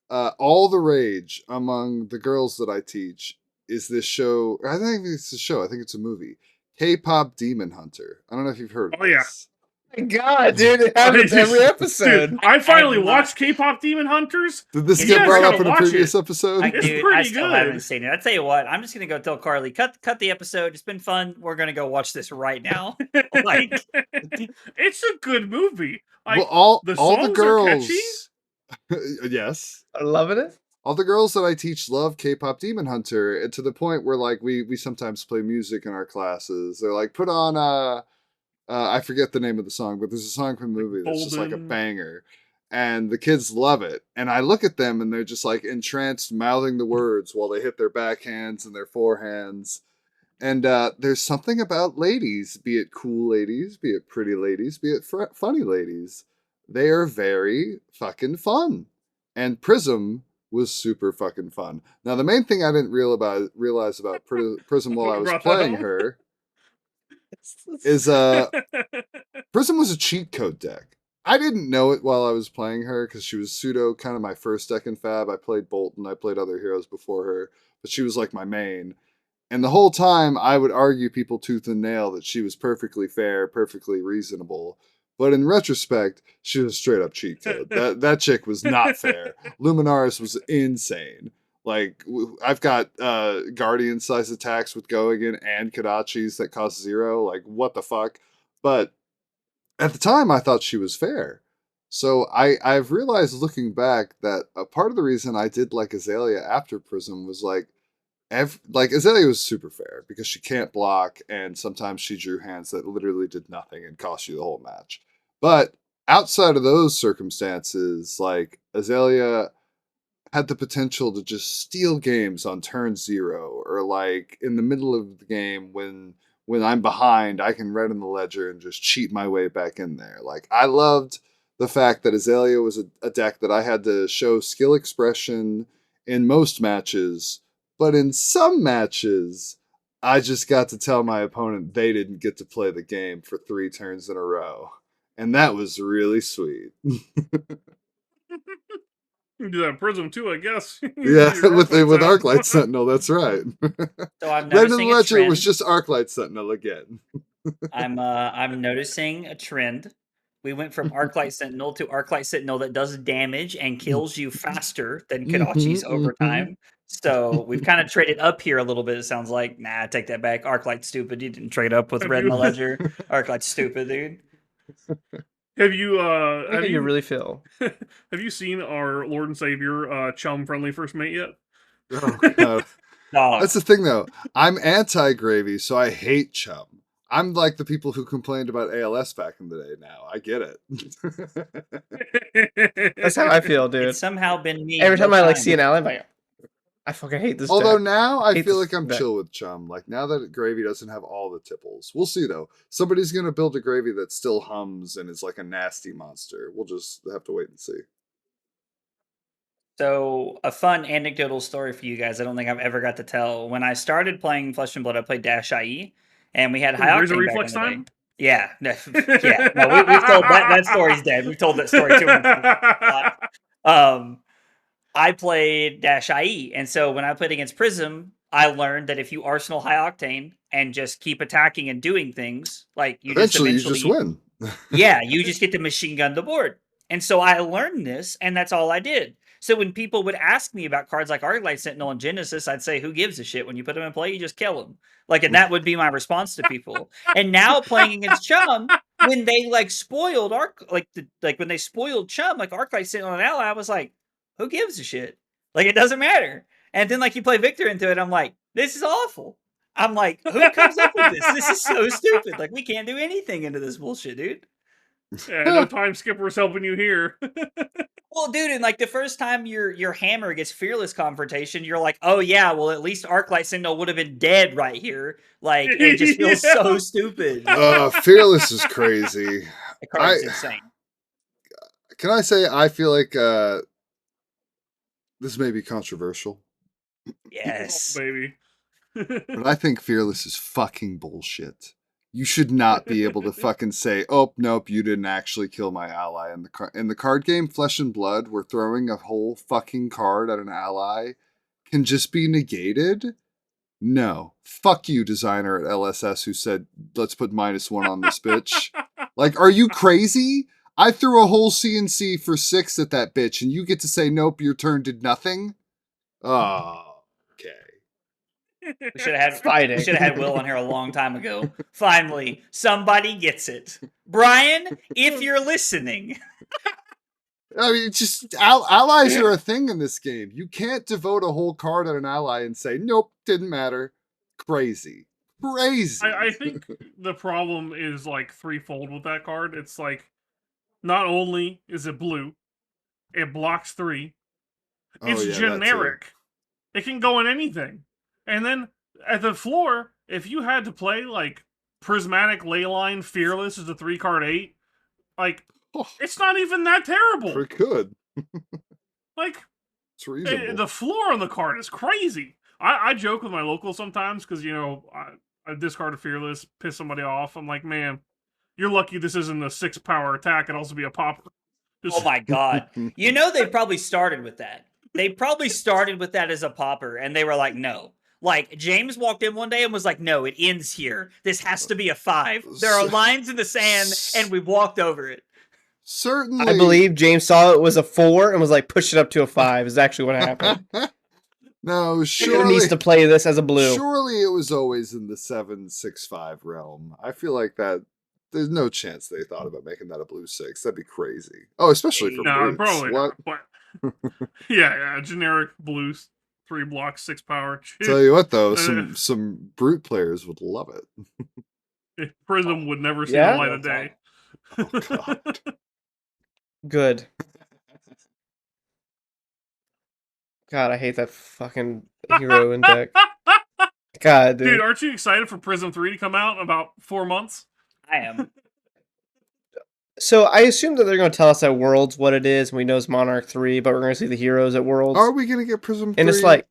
Speaker 2: all the rage among the girls that I teach is this show. I think it's a show. I think it's a movie. K-pop Demon Hunter. I don't know if you've heard of
Speaker 4: Oh yeah.
Speaker 2: this.
Speaker 1: My God, dude, it happens every episode.
Speaker 4: Dude, I finally
Speaker 3: have not-
Speaker 4: watched K-pop Demon Hunters.
Speaker 2: Did this
Speaker 3: You
Speaker 2: get
Speaker 3: guys
Speaker 2: brought
Speaker 4: gotta
Speaker 2: up in a
Speaker 4: watch
Speaker 2: previous
Speaker 4: it.
Speaker 2: episode?
Speaker 4: It's
Speaker 3: Dude, I
Speaker 4: pretty
Speaker 3: still
Speaker 4: good.
Speaker 3: haven't seen it. I tell you what, I'm just gonna go tell Carly, cut the episode. It's been fun. We're gonna go watch this right now. Like,
Speaker 4: It's a good movie. Like
Speaker 2: Well, all
Speaker 4: the
Speaker 2: all the
Speaker 4: songs are catchy.
Speaker 2: girls. Yes.
Speaker 1: I'm loving it.
Speaker 2: All the girls that I teach love K-pop Demon Hunter, and to the point where like we sometimes play music in our classes. They're like, put on I forget the name of the song, but there's a song from the movie that's just like a
Speaker 4: Golden.
Speaker 2: banger, and the kids love it. And I look at them and they're just like entranced, mouthing the words while they hit their backhands and their forehands. And there's something about ladies, be it cool ladies, be it pretty ladies, be it funny ladies. They are very fucking fun. And Prism was super fucking fun. Now, the main thing I didn't realize about Prism while I was
Speaker 4: Brought that
Speaker 2: playing
Speaker 4: home?
Speaker 2: her is Prism was a cheat code deck. I didn't know it while I was playing her because she was pseudo kind of my first deck in Fab. I played Bolton, I played other heroes before her, but she was like my main. And the whole time, I would argue people tooth and nail that she was perfectly fair, perfectly reasonable. But in retrospect, she was straight up cheat code. That chick was not fair. Luminaris was insane. Like I've got Guardian size attacks with Goigan and Kadachis that cost 0. Like what the fuck? But at the time, I thought she was fair. So I've realized looking back that a part of the reason I did like Azalea after Prism was like Azalea was super fair because she can't block, and sometimes she drew hands that literally did nothing and cost you the whole match. But outside of those circumstances, like Azalea had the potential to just steal games on turn 0, or like in the middle of the game when I'm behind, I can red in the ledger and just cheat my way back in there. Like I loved the fact that Azalea was a deck that I had to show skill expression in most matches, but in some matches, I just got to tell my opponent they didn't get to play the game for 3 turns in a row. And that was really sweet.
Speaker 4: You can do that in Prism too, I guess.
Speaker 2: Yeah,
Speaker 4: Your
Speaker 2: with
Speaker 4: Arclight out.
Speaker 2: Arclight Sentinel, that's right.
Speaker 3: so I'm
Speaker 2: Red in the
Speaker 3: noticing a
Speaker 2: Ledger
Speaker 3: trend.
Speaker 2: was just Arclight Sentinel again.
Speaker 3: I'm noticing a trend. We went from Arclight Sentinel to Arclight Sentinel that does damage and kills you faster than Kadachi's over time. So we've kind of traded up here a little bit. It sounds like, nah, take that back. Arclight's stupid. You didn't trade up with
Speaker 4: Have
Speaker 3: Red in
Speaker 4: you-
Speaker 3: the Ledger. Arclight's stupid, dude.
Speaker 4: Have you
Speaker 1: Look how you really feel.
Speaker 4: have you seen our Lord and Savior Chum Friendly First Mate yet?
Speaker 2: Oh, God.
Speaker 3: Dog.
Speaker 2: That's the thing, though. I'm anti-gravy, so I hate chum. I'm like the people who complained about ALS back in the day now. I get it.
Speaker 1: That's how I feel, dude.
Speaker 3: It's somehow been me.
Speaker 1: Every time
Speaker 3: both
Speaker 1: I like
Speaker 3: times.
Speaker 1: see an ally, I'm like, I fucking hate this
Speaker 2: Although
Speaker 1: deck.
Speaker 2: now I
Speaker 1: Hate
Speaker 2: feel
Speaker 1: this
Speaker 2: like I'm
Speaker 1: deck.
Speaker 2: chill with chum. Like now that gravy doesn't have all the tipples. We'll see, though. Somebody's going to build a gravy that still hums and is like a nasty monster. We'll just have to wait and see.
Speaker 3: So, a fun anecdotal story for you guys. I don't think I've ever got to tell. When I started playing Flesh and Blood, I played Dash IE, and we had High
Speaker 4: Razor
Speaker 3: Octane back
Speaker 4: Reflex
Speaker 3: in the day.
Speaker 4: time?
Speaker 3: Yeah, yeah. No, we've told that story's dead. We've told that story too many times. I played Dash IE, and so when I played against Prism, I learned that if you Arsenal High Octane and just keep attacking and doing things, like you
Speaker 2: Eventually, you
Speaker 3: just
Speaker 2: just win.
Speaker 3: yeah, you just get to machine gun the board. And so I learned this, and that's all I did. So when people would ask me about cards like Arclight Sentinel and Genesis, I'd say, who gives a shit? When you put them in play, you just kill them. Like, and that would be my response to people. And now playing against Chum, when they like spoiled when they spoiled Chum, like Arclight Sentinel and Ally, I was like, who gives a shit? Like, it doesn't matter. And then like you play Victor into it, I'm like, this is awful. I'm like, who comes up with this? This is so stupid. Like, we can't do anything into this bullshit, dude.
Speaker 4: Yeah, no time skipper's helping you here.
Speaker 3: Well, dude, and like the first time your hammer gets fearless confrontation, you're like, oh yeah, well at least Arclight Sentinel would have been dead right here. Like, it just feels so stupid.
Speaker 2: Fearless is crazy.
Speaker 3: The card's insane.
Speaker 2: Can I say I feel like this may be controversial?
Speaker 3: Yes.
Speaker 4: Oh, baby.
Speaker 2: But I think Fearless is fucking bullshit. You should not be able to fucking say, oh, nope, you didn't actually kill my ally. In the card game Flesh and Blood, where throwing a whole fucking card at an ally can just be negated. No. Fuck you, designer at LSS who said, let's put -1 on this bitch. Like, are you crazy? I threw a whole CNC for 6 at that bitch, and you get to say, nope, your turn did nothing? Oh, okay.
Speaker 3: We should have had Will on here a long time ago. Finally, somebody gets it. Brian, if you're listening.
Speaker 2: I mean, just allies are a thing in this game. You can't devote a whole card at an ally and say, nope, didn't matter. Crazy.
Speaker 4: I think the problem is like threefold with that card. It's like, not only is it blue, it blocks 3. It's generic. It can go in anything. And then at the floor, if you had to play like Prismatic Leyline Fearless as a 3-card 8, like, it's not even that terrible.
Speaker 2: Pretty good.
Speaker 4: Like,
Speaker 2: it's reasonable.
Speaker 4: The floor on the card is crazy. I joke with my locals sometimes because, you know, I discard a Fearless, piss somebody off. I'm like, man, you're lucky this isn't a 6-power attack. It'd also be a popper.
Speaker 3: Oh my god. You know they probably started with that. They probably started with that as a popper, and they were like, no. Like, James walked in one day and was like, no, it ends here. This has to be a 5. There are lines in the sand, and we've walked over it.
Speaker 2: Certainly.
Speaker 1: I believe James saw it was a 4 and was like, push it up to a 5 is actually what happened.
Speaker 2: No, surely.
Speaker 1: Needs to play this as a blue.
Speaker 2: Surely it was always in the 7-6-5 realm. I feel like that. There's no chance they thought about making that a blue 6. That'd be crazy. Oh, especially for
Speaker 4: no,
Speaker 2: brutes.
Speaker 4: probably
Speaker 2: what?
Speaker 4: Not, but yeah, generic blue 3 blocks 6 power.
Speaker 2: Tell you what though, some brute players would love it.
Speaker 4: Prism would never see the light of day.
Speaker 2: Oh, God.
Speaker 1: Good. God, I hate that fucking hero in deck. God, dude.
Speaker 4: Dude, aren't you excited for Prism 3 to come out in about 4 months?
Speaker 3: I am.
Speaker 1: So I assume that they're going to tell us at Worlds what it is, and we know it's Monarch 3, but we're going to see the heroes at Worlds.
Speaker 2: Are we going to get Prism 3?
Speaker 1: And it's like,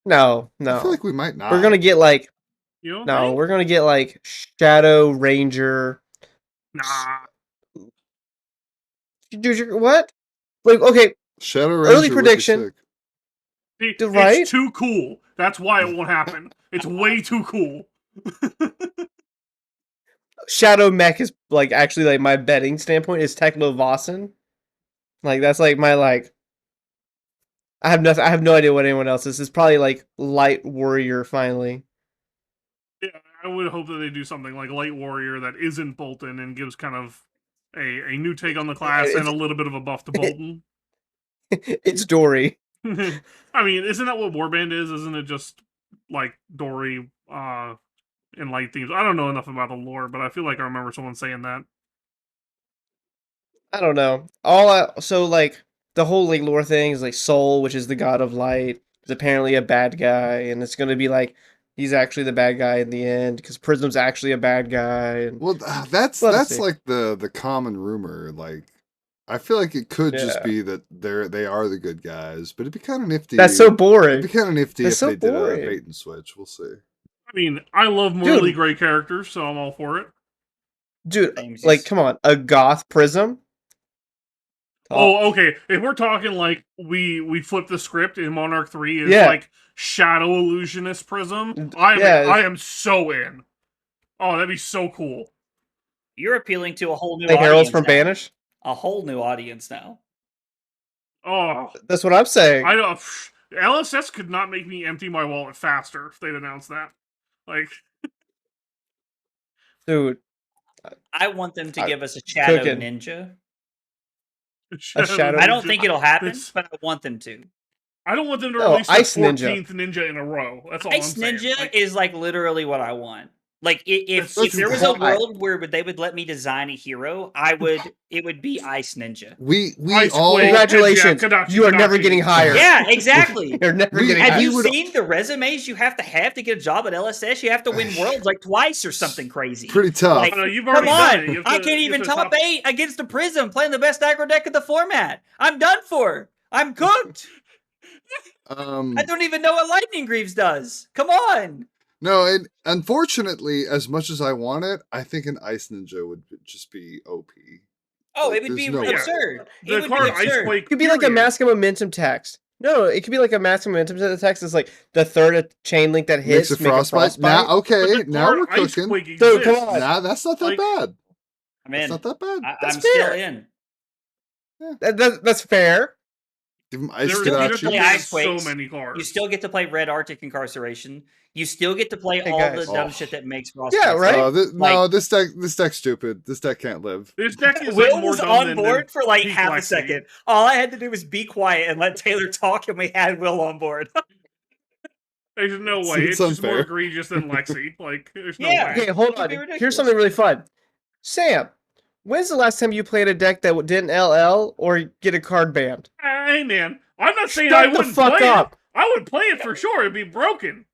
Speaker 1: no.
Speaker 2: I feel like we might not.
Speaker 1: We're going to get like,
Speaker 4: we're
Speaker 1: going to get like Shadow Ranger.
Speaker 4: Nah.
Speaker 1: Dude, what? Like, okay.
Speaker 2: Shadow Ranger
Speaker 1: early prediction.
Speaker 4: See,
Speaker 1: right?
Speaker 4: It's too cool. That's why it won't happen. It's way too cool.
Speaker 1: Shadow Mech is like actually like my betting standpoint is Teklo Vossen. Like that's like my like. I have no idea what anyone else is. It's probably like Light Warrior finally.
Speaker 4: Yeah, I would hope that they do something like Light Warrior that isn't Bolton and gives kind of a new take on the class and a little bit of a buff to Bolton.
Speaker 1: It's Dory.
Speaker 4: I mean, isn't that what Warband is? Isn't it just like Dory in light themes? I don't know enough about the lore, but I feel like I remember someone saying that.
Speaker 1: I don't know. So like the whole like lore thing is like Soul, which is the god of light, is apparently a bad guy, and it's gonna be like he's actually the bad guy in the end because Prism's actually a bad guy. And
Speaker 2: well, that's like the common rumor. Like, I feel like it could just be that they are the good guys, but it'd be kind of nifty.
Speaker 1: That's so boring.
Speaker 2: It'd be kind of nifty if they did a bait and switch. We'll see.
Speaker 4: I mean, I love morally gray characters, so I'm all for it.
Speaker 1: Dude, like, come on, a goth Prism.
Speaker 4: Oh, okay. If we're talking like we flip the script in Monarch 3 is like Shadow Illusionist Prism, I am so in. Oh, that'd be so cool.
Speaker 3: You're appealing to a whole new
Speaker 1: the
Speaker 3: audience.
Speaker 1: Heralds from
Speaker 3: now.
Speaker 1: Banish?
Speaker 3: a whole new audience now.
Speaker 4: Oh,
Speaker 1: That's what I'm saying.
Speaker 4: I don't. LSS could not make me empty my wallet faster if they'd announced that. Like,
Speaker 1: Dude,
Speaker 3: I want them to
Speaker 1: I-
Speaker 3: give us a Shadow
Speaker 1: cooking.
Speaker 3: Ninja.
Speaker 1: Shadow
Speaker 3: I don't
Speaker 4: Ninja.
Speaker 3: think it'll happen,
Speaker 4: That's-
Speaker 3: but I want them to.
Speaker 4: I don't want them to
Speaker 1: No,
Speaker 4: release
Speaker 1: Ice
Speaker 4: the
Speaker 1: Ninja.
Speaker 4: 14th ninja in a row. That's all
Speaker 3: Ice
Speaker 4: I'm saying.
Speaker 3: Ninja
Speaker 4: Like,
Speaker 3: is like literally what I want. Like if
Speaker 4: That's
Speaker 3: there was a
Speaker 1: too high.
Speaker 3: world where they would let me design a hero, it would be Ice Ninja.
Speaker 2: We
Speaker 4: Ice
Speaker 2: all
Speaker 4: Quake.
Speaker 1: Congratulations.
Speaker 4: Kadachi,
Speaker 1: You are never
Speaker 4: Kadachi.
Speaker 1: getting hired.
Speaker 3: Yeah, exactly.
Speaker 1: You're never
Speaker 2: We-
Speaker 1: getting
Speaker 3: Have
Speaker 1: hired.
Speaker 3: you
Speaker 2: would-
Speaker 3: seen the resumes you have to get a job at LSS? You have to win worlds like twice or something crazy.
Speaker 2: pretty tough.
Speaker 3: Like,
Speaker 4: No, you've
Speaker 3: come
Speaker 4: already done it.
Speaker 3: on,
Speaker 4: You have
Speaker 3: I
Speaker 4: to-
Speaker 3: can't
Speaker 4: you
Speaker 3: even
Speaker 4: have to
Speaker 3: top 8 against the Prism playing the best aggro deck of the format. I'm done for. I'm cooked. I don't even know what Lightning Greaves does. Come on.
Speaker 2: No, and unfortunately, as much as I want it, I think an Ice Ninja would just be OP.
Speaker 3: Oh,
Speaker 2: Like,
Speaker 3: it would be
Speaker 2: there's no way.
Speaker 3: absurd.
Speaker 4: The
Speaker 3: It would
Speaker 4: card
Speaker 3: be
Speaker 4: Ice
Speaker 3: absurd.
Speaker 4: Quake.
Speaker 1: It could be like a
Speaker 4: period.
Speaker 1: mask of momentum text. No, it could be like a mask of momentum text is like the third chain link that hits.
Speaker 2: Makes a
Speaker 1: make
Speaker 2: frostbite. Now,
Speaker 4: But
Speaker 2: okay,
Speaker 4: the
Speaker 2: now
Speaker 4: card
Speaker 2: we're
Speaker 4: Ice
Speaker 2: cooking.
Speaker 4: Quake
Speaker 1: Dude, come
Speaker 4: exists.
Speaker 1: on.
Speaker 2: Nah, that's not that
Speaker 4: Like-
Speaker 2: bad.
Speaker 3: I'm
Speaker 2: That's
Speaker 3: in.
Speaker 2: not that bad.
Speaker 1: That's
Speaker 3: I'm still
Speaker 1: fair.
Speaker 3: in.
Speaker 1: That's fair.
Speaker 2: Give him Ice
Speaker 4: There-
Speaker 3: Still
Speaker 4: you
Speaker 3: get to
Speaker 4: have
Speaker 3: play
Speaker 4: to
Speaker 2: Kadachi.
Speaker 3: Ice
Speaker 4: get so
Speaker 3: Quakes.
Speaker 4: many cards.
Speaker 3: You still get to play Red Arctic Incarceration. You still get to play
Speaker 1: Hey,
Speaker 3: all
Speaker 1: guys.
Speaker 3: the dumb
Speaker 2: Oh.
Speaker 3: shit that makes Frost.
Speaker 1: Yeah, right?
Speaker 2: No,
Speaker 3: Like-
Speaker 2: this deck's stupid. This deck can't live.
Speaker 4: This deck is
Speaker 3: Will
Speaker 4: like more
Speaker 3: was
Speaker 4: dumb
Speaker 3: on
Speaker 4: than
Speaker 3: board for like
Speaker 4: Peak
Speaker 3: half a
Speaker 4: Lexi.
Speaker 3: second. All I had to do was be quiet and let Taylor talk, and we had Will on board.
Speaker 4: There's no
Speaker 2: See,
Speaker 4: way.
Speaker 2: it's
Speaker 4: It's just more
Speaker 2: unfair.
Speaker 4: egregious than Lexi. Like, there's no
Speaker 3: Yeah.
Speaker 4: way.
Speaker 1: Okay, hold
Speaker 3: It'd
Speaker 1: on.
Speaker 3: be ridiculous.
Speaker 1: Here's something really fun. Sam, when's the last time you played a deck that didn't LL or get a card banned?
Speaker 4: Hey, man. I'm not saying
Speaker 1: Shut
Speaker 4: I
Speaker 1: the
Speaker 4: wouldn't
Speaker 1: fuck
Speaker 4: play
Speaker 1: up.
Speaker 4: it. I would play it for sure. It'd be broken.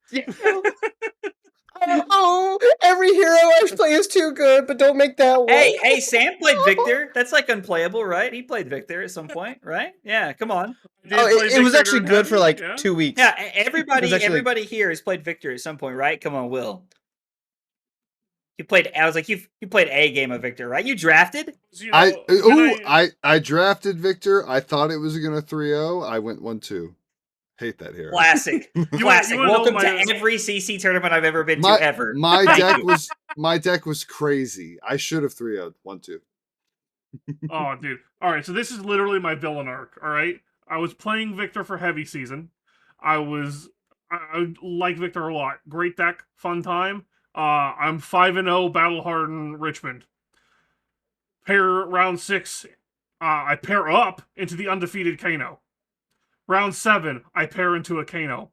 Speaker 1: Oh, every hero I play is too good, but don't make that one.
Speaker 3: Hey, Sam played Victor. That's like unplayable, right? He played Victor at some point, right? Yeah, come on.
Speaker 4: I did
Speaker 1: Oh,
Speaker 4: play
Speaker 1: it was
Speaker 4: Victor
Speaker 1: actually
Speaker 4: during
Speaker 1: good for
Speaker 4: Heavy,
Speaker 1: like
Speaker 4: yeah.
Speaker 1: 2 weeks.
Speaker 3: Yeah,
Speaker 1: It was actually-
Speaker 3: everybody here has played Victor at some point, right? Come on, Will. You played. I was like, you played a game of Victor, right? You drafted.
Speaker 4: So, you know,
Speaker 2: I drafted Victor. I thought it was gonna 3-0. I went 1-2. Hate that hero.
Speaker 3: Classic, classic.
Speaker 4: wanna know
Speaker 3: Welcome
Speaker 4: my-
Speaker 3: to every CC tournament I've ever been
Speaker 2: My
Speaker 3: to ever.
Speaker 2: my
Speaker 3: Thank
Speaker 2: deck
Speaker 3: you.
Speaker 2: my deck was crazy. I should have 3-0'd 1-2.
Speaker 4: Oh, dude. All right, so this is literally my villain arc. All right, I was playing Victor for heavy season. I like Victor a lot. Great deck, fun time. I'm 5-0 battle hardened Richmond. Round 6, I pair up into the undefeated Kano. Round 7, I pair into a Kano.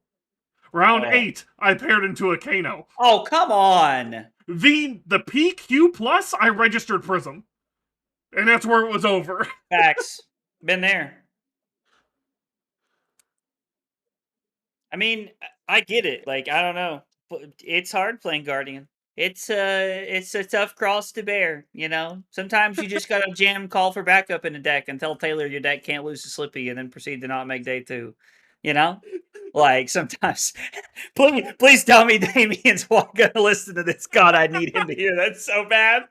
Speaker 4: Round
Speaker 3: Oh.
Speaker 4: 8, I paired into a Kano.
Speaker 3: Oh, come on.
Speaker 4: The peak Q plus, I registered Prism. And that's where it was over.
Speaker 3: Facts. Been there. I mean, I get it. Like, I don't know. It's hard playing Guardian. It's a tough cross to bear, you know? Sometimes you just gotta jam call for backup in a deck and tell Taylor your deck can't lose to Slippy and then proceed to not make day 2. You know? Like, sometimes. Please tell me Damien's gonna listen to this. God, I need him to hear that so bad.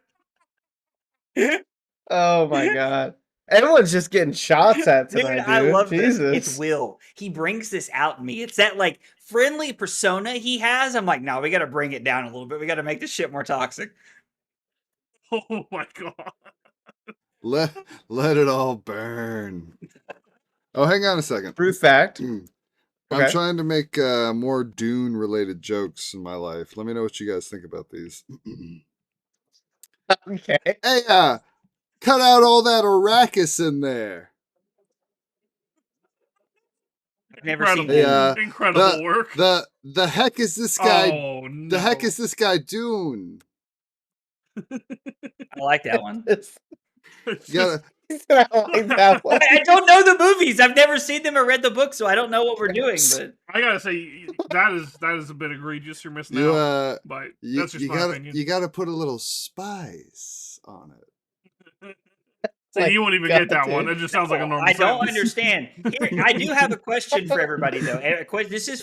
Speaker 1: Oh my god. Everyone's just getting shots at
Speaker 3: Dude,
Speaker 1: tonight, dude.
Speaker 3: I love this.
Speaker 1: Jesus.
Speaker 3: It's Will. He brings this out in me. It's that like friendly persona he has. I'm like, no, we got to bring it down a little bit. We got to make this shit more toxic.
Speaker 4: Oh my god.
Speaker 2: Let it all burn. Oh, hang on a second.
Speaker 1: True fact.
Speaker 2: I'm
Speaker 1: Okay.
Speaker 2: trying to make more Dune related jokes in my life. Let me know what you guys think about these.
Speaker 1: Okay.
Speaker 2: Hey, cut out all that Arrakis in there.
Speaker 3: I've never seen
Speaker 2: Hey,
Speaker 3: him.
Speaker 4: Incredible work.
Speaker 2: The heck is this guy?
Speaker 4: Oh no.
Speaker 2: The heck is this guy Dune?
Speaker 3: I like that one.
Speaker 4: It's
Speaker 2: You gotta,
Speaker 1: I like that one.
Speaker 3: I don't know the movies. I've never seen them or read the book, so I don't know what we're doing. But
Speaker 4: I gotta say that is a bit egregious. You're missing
Speaker 2: you
Speaker 4: out. But that's just my opinion.
Speaker 2: you gotta put a little spice on it.
Speaker 4: See, you won't even
Speaker 1: God,
Speaker 4: get that one.
Speaker 1: dude.
Speaker 4: It just sounds like a normal
Speaker 3: I don't
Speaker 4: sentence.
Speaker 3: understand. Here, I do have a question for everybody though. This is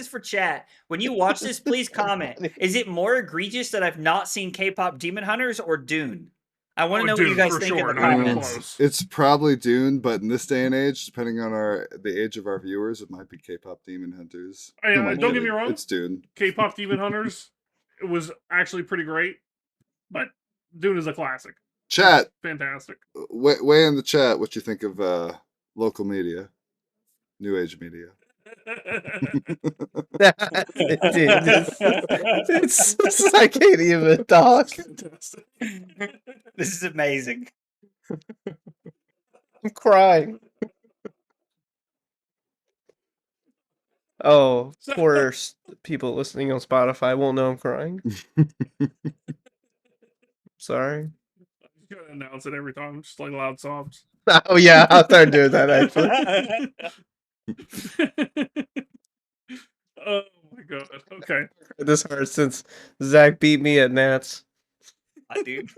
Speaker 3: for chat. When you watch this, please comment. Is it more egregious that I've not seen K-pop Demon Hunters or Dune? I want to know what you
Speaker 4: Dune,
Speaker 3: guys
Speaker 4: for
Speaker 3: think
Speaker 4: sure,
Speaker 3: in the
Speaker 4: not even
Speaker 3: comments.
Speaker 4: close.
Speaker 2: It's probably Dune, but in this day and age, depending on the age of our viewers, it might be K-pop Demon Hunters.
Speaker 4: Hey,
Speaker 2: Who am I
Speaker 4: don't get
Speaker 2: kidding?
Speaker 4: me wrong.
Speaker 2: It's Dune.
Speaker 4: K-pop Demon Hunters, it was actually pretty great, but Dune is a classic.
Speaker 2: Chat,
Speaker 4: Fantastic.
Speaker 2: weigh in the chat what you think of local media, new age media.
Speaker 1: Dude, I can't even talk.
Speaker 4: Fantastic.
Speaker 3: This is amazing.
Speaker 1: I'm crying. Oh, poor people listening on Spotify won't know I'm crying. Sorry.
Speaker 4: You gotta announce it every time, just like loud sobs.
Speaker 1: Oh yeah, I'll start doing that actually.
Speaker 4: Oh my god. Okay.
Speaker 1: This hard since Zach beat me at Nats.
Speaker 3: Dude.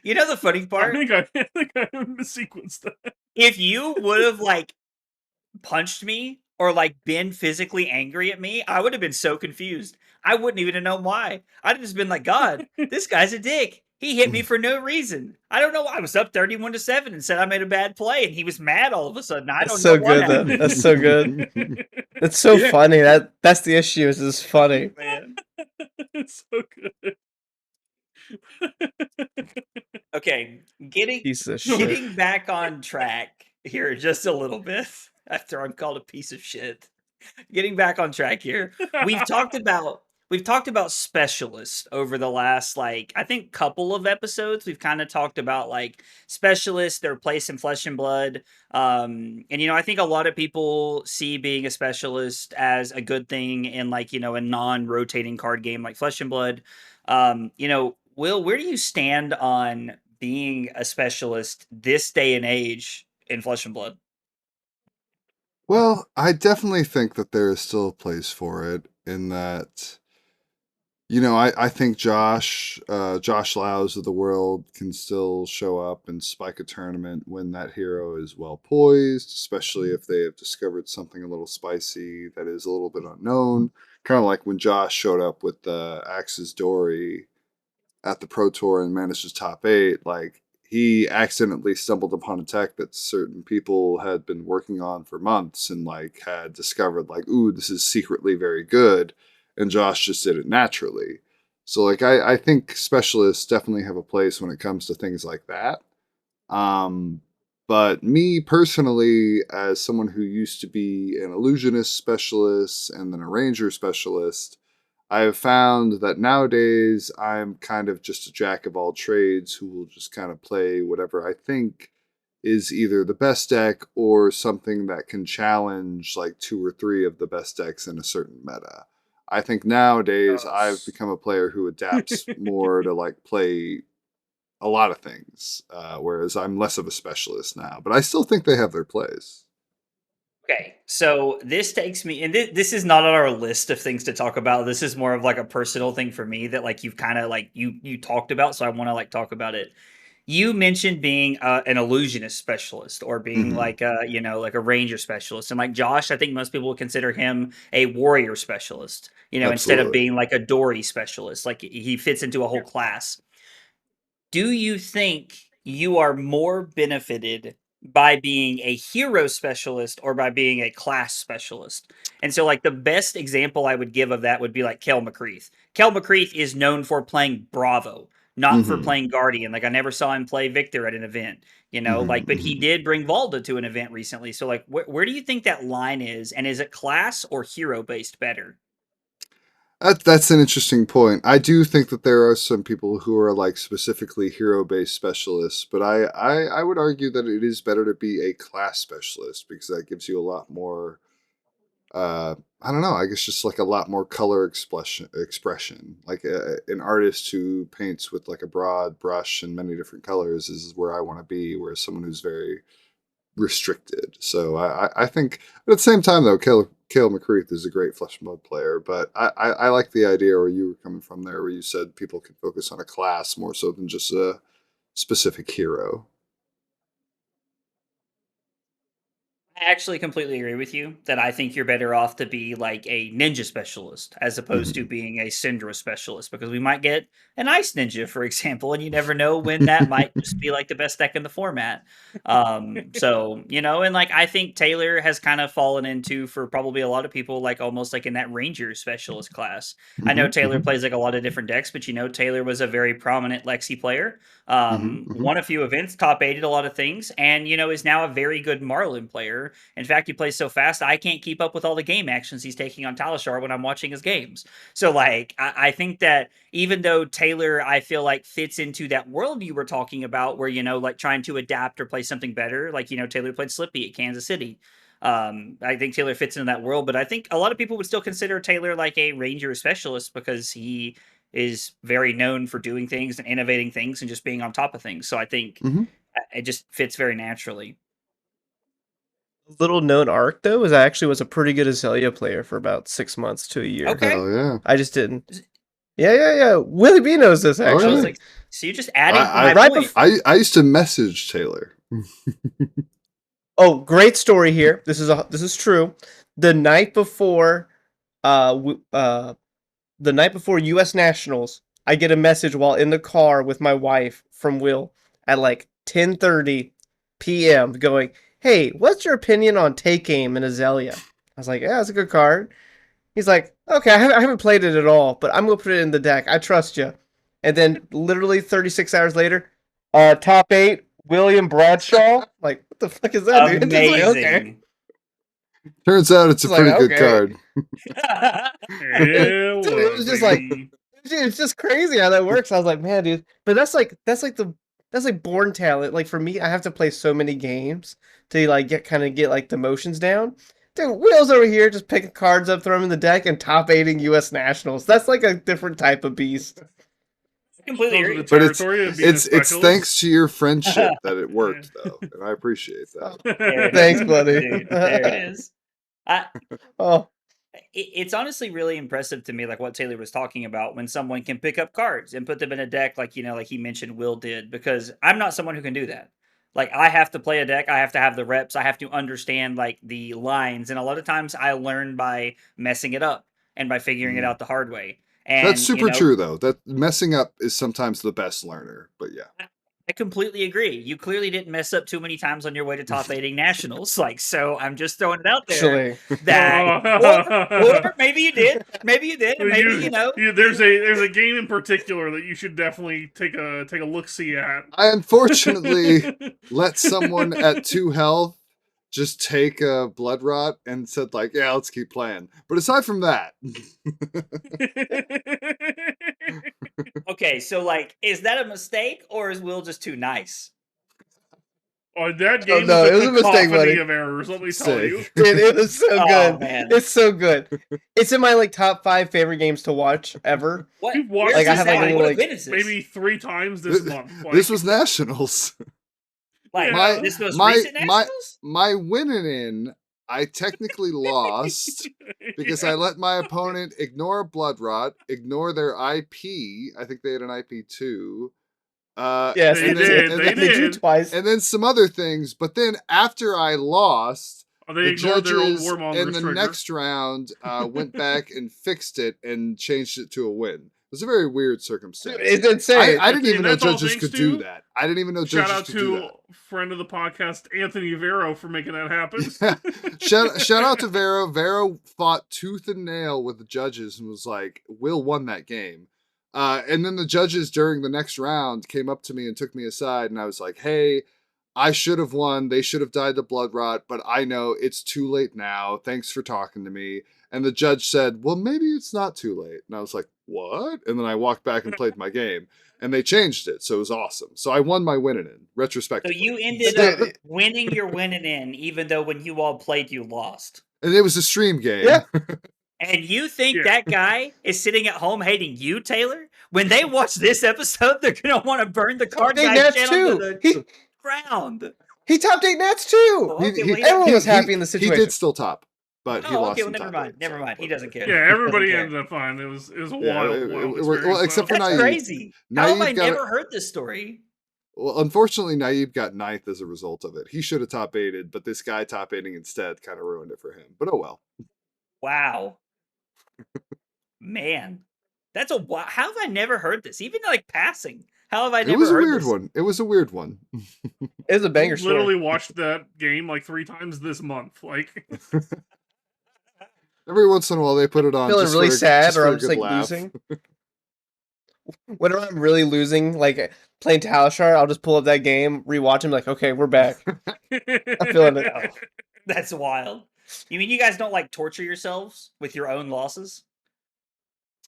Speaker 3: You know the funny
Speaker 4: I
Speaker 3: part?
Speaker 4: think I missequenced that.
Speaker 3: If you would have like punched me or like been physically angry at me, I would have been so confused. I wouldn't even have known why. I'd have just been like, God, this guy's a dick. He hit me for no reason. I don't know why. I was up 31-7 and said I made a bad play, and he was mad all of a sudden. I
Speaker 1: That's
Speaker 3: don't
Speaker 1: so
Speaker 3: know what
Speaker 1: good though.
Speaker 3: happened.
Speaker 1: That's so good. It's so funny. That's the issue. Is it's funny.
Speaker 3: Man.
Speaker 4: It's so good.
Speaker 3: Okay, getting
Speaker 1: Piece of shit.
Speaker 3: getting back on track here just a little bit after I'm called a piece of shit. Getting back on track here. We've talked about specialists over the last like I think couple of episodes. We've kind of talked about like specialists, their place in Flesh and Blood. And I think a lot of people see being a specialist as a good thing in like, a non-rotating card game like Flesh and Blood. Will, where do you stand on being a specialist this day and age in Flesh and Blood?
Speaker 2: Well, I definitely think that there is still a place for it in that, I think Josh Laus of the world can still show up and spike a tournament when that hero is well poised, especially if they have discovered something a little spicy that is a little bit unknown. Kind of like when Josh showed up with the Axis Dory at the Pro Tour and managed his top 8, like he accidentally stumbled upon a tech that certain people had been working on for months and like had discovered like, ooh, this is secretly very good. And Josh just did it naturally. So like I think specialists definitely have a place when it comes to things like that. Um, but me personally, as someone who used to be an illusionist specialist and then a ranger specialist, I have found that nowadays I'm kind of just a jack of all trades who will just kind of play whatever I think is either the best deck or something that can challenge like 2 or 3 of the best decks in a certain meta. I think nowadays I've become a player who adapts more to like play a lot of things, whereas I'm less of a specialist now, but I still think they have their place.
Speaker 3: Okay, so this takes me, and this is not on our list of things to talk about. This is more of like a personal thing for me that like you've kind of like you talked about, so I want to like talk about it. You mentioned being an illusionist specialist or being
Speaker 2: Mhm.
Speaker 3: like like a ranger specialist, and like Josh, I think most people would consider him a warrior specialist. Instead of
Speaker 2: Absolutely.
Speaker 3: being like a Dory specialist, like he fits into a whole class. Do you think you are more benefited by being a hero specialist or by being a class specialist? And so, like, the best example I would give of that would be like Kel McCreath. Kel McCreath is known for playing Bravo, not for
Speaker 2: Mhm.
Speaker 3: playing Guardian. Like, I never saw him play Victor at an event,
Speaker 2: Mhm,
Speaker 3: but he
Speaker 2: mhm.
Speaker 3: did bring Valda to an event recently. So, like, where do you think that line is? And is it class or hero based better?
Speaker 2: That's an interesting point. I do think that there are some people who are like specifically hero-based specialists, but I would argue that it is better to be a class specialist because that gives you a lot more I don't know, I guess just like a lot more color expression. Like an artist who paints with like a broad brush and many different colors is where I want to be, whereas someone who's very restricted. So I think, but at the same time though, Cale McCreath is a great Flesh and Blood player. But I like the idea where you were coming from there, where you said people can focus on a class more so than just a specific hero.
Speaker 3: I actually completely agree with you that I think you're better off to be like a ninja specialist as opposed to being a Syndra specialist because we might get an ice ninja, for example, and you never know when that might just be like the best deck in the format. So, and like I think Taylor has kind of fallen into for probably a lot of people, like almost like in that Ranger specialist class. I know Taylor plays like a lot of different decks, but Taylor was a very prominent Lexi player. Won a few events, top 8 at a lot of things, and is now a very good Marlin player. In fact, he plays so fast I can't keep up with all the game actions he's taking on Talishar when I'm watching his games. So like I think that even though Taylor I feel like fits into that world you were talking about where like trying to adapt or play something better, like Taylor played Slippy at Kansas City. I think Taylor fits into that world, but I think a lot of people would still consider Taylor like a Ranger specialist because he is very known for doing things and innovating things and just being on top of things. So I think it just fits very naturally.
Speaker 1: Little known arc though is I actually was a pretty good Azalea player for about 6 months to a year.
Speaker 3: Okay.
Speaker 2: Hell yeah.
Speaker 1: I just didn't. Yeah. WIllyB knows this
Speaker 2: Oh,
Speaker 1: actually.
Speaker 2: yeah.
Speaker 3: Like, so you just added
Speaker 2: I-
Speaker 3: my
Speaker 1: right
Speaker 3: point.
Speaker 2: I used to message Taylor.
Speaker 1: Oh, great story here. This is true. The night before, the night before U.S. Nationals, I get a message while in the car with my wife from Will at like 10:30 p.m. going, "Hey, what's your opinion on Take Aim and Azalea?" I was like, "Yeah, it's a good card." He's like, "Okay, I haven't played it at all, but I'm gonna put it in the deck. I trust you." And then literally 36 hours later, top 8, William Bradshaw. Like, what the fuck is that, dude? It's like, okay.
Speaker 3: Amazing.
Speaker 2: Turns out it's a
Speaker 1: It's like,
Speaker 2: pretty good
Speaker 1: okay.
Speaker 2: card.
Speaker 4: Yeah,
Speaker 1: It was just like, it's just crazy how that works. I was like, man, dude. But that's like born talent. Like for me, I have to play so many games to like get like the motions down. Dude, Will's over here just picking cards up, throwing them in the deck, and top 8ing U.S. Nationals. That's like a different type of beast.
Speaker 3: Completely agree.
Speaker 2: But it's thanks to your friendship that it worked though, and I appreciate that.
Speaker 1: Thanks, buddy.
Speaker 3: Dude, there it is.
Speaker 1: Oh,
Speaker 3: It's honestly really impressive to me, like what Taylor was talking about, when someone can pick up cards and put them in a deck, like like he mentioned Will did, because I'm not someone who can do that. Like I have to play a deck, I have to have the reps, I have to understand like the lines, and a lot of times I learn by messing it up and by figuring it out the hard way. And
Speaker 2: That's super true though. That messing up is sometimes the best learner, but yeah.
Speaker 3: I completely agree. You clearly didn't mess up too many times on your way to top 8ing nationals. Like, so I'm just throwing it out there.
Speaker 1: actually.
Speaker 3: That or maybe you did. Maybe you did. Maybe
Speaker 4: there's a game in particular that you should definitely take a look see at.
Speaker 2: I unfortunately let someone at 2 health just take a blood rot and said like, yeah, let's keep playing. But aside from that.
Speaker 3: Okay, so like, is that a mistake or is Will just too nice?
Speaker 4: Oh, that game
Speaker 1: no,
Speaker 4: was
Speaker 1: it was a mistake, buddy.
Speaker 4: of errors, let me tell you.
Speaker 1: Dude, it was so good.
Speaker 3: Man.
Speaker 1: It's so good. It's in my like top 5 favorite games to watch ever.
Speaker 3: What?
Speaker 4: You've watched
Speaker 1: Like, I have, like, a little, like,
Speaker 4: maybe 3 times this month. Like,
Speaker 2: This was Nationals.
Speaker 3: Like,
Speaker 4: My-
Speaker 3: this was recent Nationals?
Speaker 2: My winning in, I technically lost because I let my opponent ignore blood rot, ignore their IP. I think they had an IP too.
Speaker 1: Yes,
Speaker 4: They
Speaker 1: and
Speaker 4: did,
Speaker 1: then,
Speaker 4: they
Speaker 1: and they drew
Speaker 4: did.
Speaker 1: twice.
Speaker 2: and then some other things. But then after I lost,
Speaker 4: Oh, they
Speaker 2: the
Speaker 4: ignored their own
Speaker 2: judges
Speaker 4: warmongers
Speaker 2: in the
Speaker 4: trigger.
Speaker 2: next round went back and fixed it and changed it to a win. It was a very weird circumstance.
Speaker 1: It's insane.
Speaker 2: I didn't even know
Speaker 4: That's all
Speaker 2: judges
Speaker 4: thanks
Speaker 2: could
Speaker 4: to-
Speaker 2: do that. I didn't even know
Speaker 4: Shout
Speaker 2: judges
Speaker 4: out
Speaker 2: could do
Speaker 4: to
Speaker 2: that.
Speaker 4: friend of the podcast, Anthony Vero, for making that happen.
Speaker 2: shout out to Vero. Vero fought tooth and nail with the judges and was like, Will won that game. And then the judges during the next round came up to me and took me aside, and I was like, hey, I should have won. They should have died to blood rot, but I know it's too late now. Thanks for talking to me. And the judge said, well, maybe it's not too late. And I was like, what? And then I walked back and played my game. And they changed it, so it was awesome. So I won my winning in,
Speaker 3: So
Speaker 2: retrospectively.
Speaker 3: you ended up winning your winning in, even though when you all played, you lost.
Speaker 2: And it was a stream game.
Speaker 1: Yeah.
Speaker 3: And you think
Speaker 4: Yeah.
Speaker 3: that guy is sitting at home hating you, Taylor? When they watch this episode, they're gonna want to burn the card
Speaker 1: Top 8
Speaker 3: guy
Speaker 1: Nats
Speaker 3: channel to
Speaker 1: too.
Speaker 3: the ground.
Speaker 1: He topped 8 Nats too.
Speaker 3: Okay, well, he
Speaker 1: Everyone
Speaker 3: doesn't-
Speaker 1: was happy in the situation.
Speaker 2: He did still top, but he
Speaker 3: Oh,
Speaker 2: lost
Speaker 3: okay, well,
Speaker 2: in
Speaker 3: never
Speaker 2: top
Speaker 3: mind.
Speaker 2: 8,
Speaker 3: Never
Speaker 2: so
Speaker 3: mind. He doesn't care.
Speaker 4: Yeah, everybody
Speaker 3: Doesn't
Speaker 4: ended up fine. It was a
Speaker 2: Yeah,
Speaker 4: wild,
Speaker 2: well,
Speaker 4: experience,
Speaker 2: except for
Speaker 3: That's
Speaker 2: Naive.
Speaker 3: crazy. How have I
Speaker 2: Naive got
Speaker 3: never heard this story?
Speaker 2: Well, unfortunately, Naib got 9th as a result of it. He should have top 8'd, but this guy top 8ing instead kind of ruined it for him. But oh well.
Speaker 3: Wow. Man. That's a wow. How have I never heard this? Even like passing. How have I
Speaker 2: It
Speaker 3: never
Speaker 2: was a
Speaker 3: heard
Speaker 2: weird
Speaker 3: this?
Speaker 2: one. It was a weird one.
Speaker 1: It's a banger story.
Speaker 4: Literally watched that game like 3 times this month. Like,
Speaker 2: Every once in a while, they put it on.
Speaker 1: Feeling
Speaker 2: just
Speaker 1: really
Speaker 2: for a-
Speaker 1: sad,
Speaker 2: just
Speaker 1: or
Speaker 2: for a
Speaker 1: I'm just
Speaker 2: good
Speaker 1: like
Speaker 2: laugh.
Speaker 1: losing. Whenever I'm really losing, like playing Talishar, I'll just pull up that game, rewatch and be like, okay, we're back. I'm feeling it.
Speaker 3: Oh, that's wild. You mean you guys don't like torture yourselves with your own losses?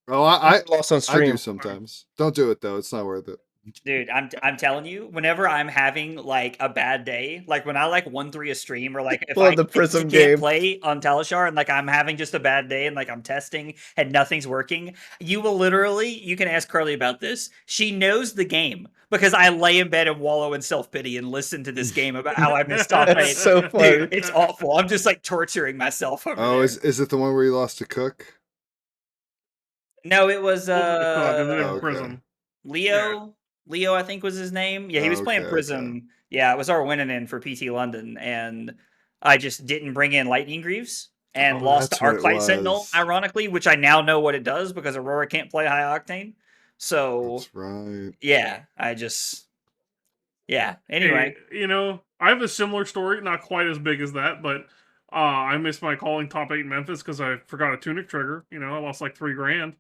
Speaker 2: Oh, I
Speaker 1: lost on
Speaker 2: I
Speaker 1: stream.
Speaker 2: do sometimes. Don't do it though. It's not worth it.
Speaker 3: Dude, I'm telling you, whenever I'm having like a bad day, like when I like 1-3 a stream, or like if
Speaker 1: Pull
Speaker 3: I
Speaker 1: up the Prism
Speaker 3: can't
Speaker 1: game.
Speaker 3: play on Talishar and like I'm having just a bad day and like I'm testing and nothing's working, you will literally, you can ask Carly about this. She knows the game because I lay in bed and wallow in self-pity and listen to this game about how I missed top
Speaker 1: That's
Speaker 3: 8.
Speaker 1: so funny.
Speaker 3: Dude, it's awful. I'm just like torturing myself over
Speaker 2: Oh,
Speaker 3: there.
Speaker 2: is it the one where you lost to Cook?
Speaker 3: No, it was
Speaker 2: okay.
Speaker 4: Prism.
Speaker 3: Leo. Leo, I think was his name. Yeah, he was playing
Speaker 2: Okay,
Speaker 3: Prism.
Speaker 2: okay.
Speaker 3: Yeah, it was our winning in for PT London, and I just didn't bring in Lightning Greaves and
Speaker 2: Oh,
Speaker 3: lost
Speaker 2: that's
Speaker 3: to
Speaker 2: what it
Speaker 3: Arclight Sentinel,
Speaker 2: was.
Speaker 3: ironically, which I now know what it does because Aurora can't play high octane. So
Speaker 2: That's right.
Speaker 3: yeah, Anyway,
Speaker 4: Hey, you know, I have a similar story, not quite as big as that, but I missed my calling top 8 in Memphis because I forgot a tunic trigger. You know, I lost like $3,000.